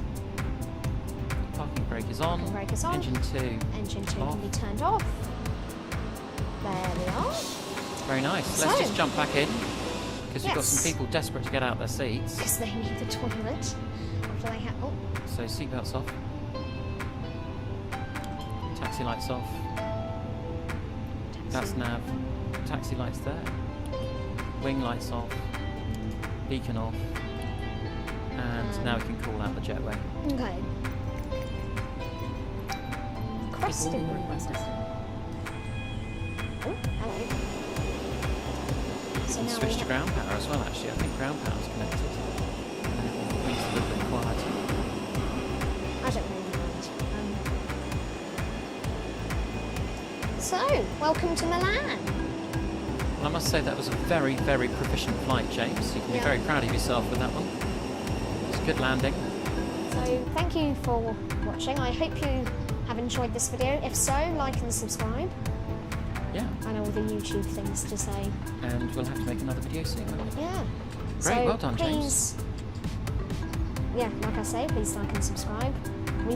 Parking brake is on.
Parking brake is on.
Engine 2.
Engine 2
off.
can be turned off. There we are.
Very nice.
So-
Let's just jump back in because we've got
Yes.
some people desperate to get out their seats.
Because they need the toilet after they have. Oh,
So seatbelts off. Taxi lights off. That's nav. Taxi lights there. Wing lights off. Beacon off. And now we can call out the jetway.
okay. Crusty. Oh, hello. So
And
now
switch
we
to
have.
ground power as well, actually. I think ground power is connected. Wings a little bit quieter.
I don't really mind. So, welcome to Milan.
Well, I must say that was a very, very proficient flight, James. You can be
Yeah.
very proud of yourself with that one. It's a good landing.
So, thank you for watching. I hope you have enjoyed this video. If so, like and subscribe.
Yeah.
And all the YouTube things to say.
And we'll have to make another video soon, won't we?
Yeah.
Great,
So
well done,
please,
James.
yeah, like I say, please like and subscribe. We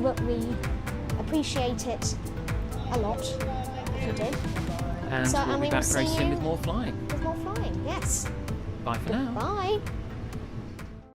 appreciate it a lot if you did.
And
So-
we'll
and
be
we
back
will
very
see
soon
you
with more flying.
with more flying. Yes.
Bye for now.
Bye.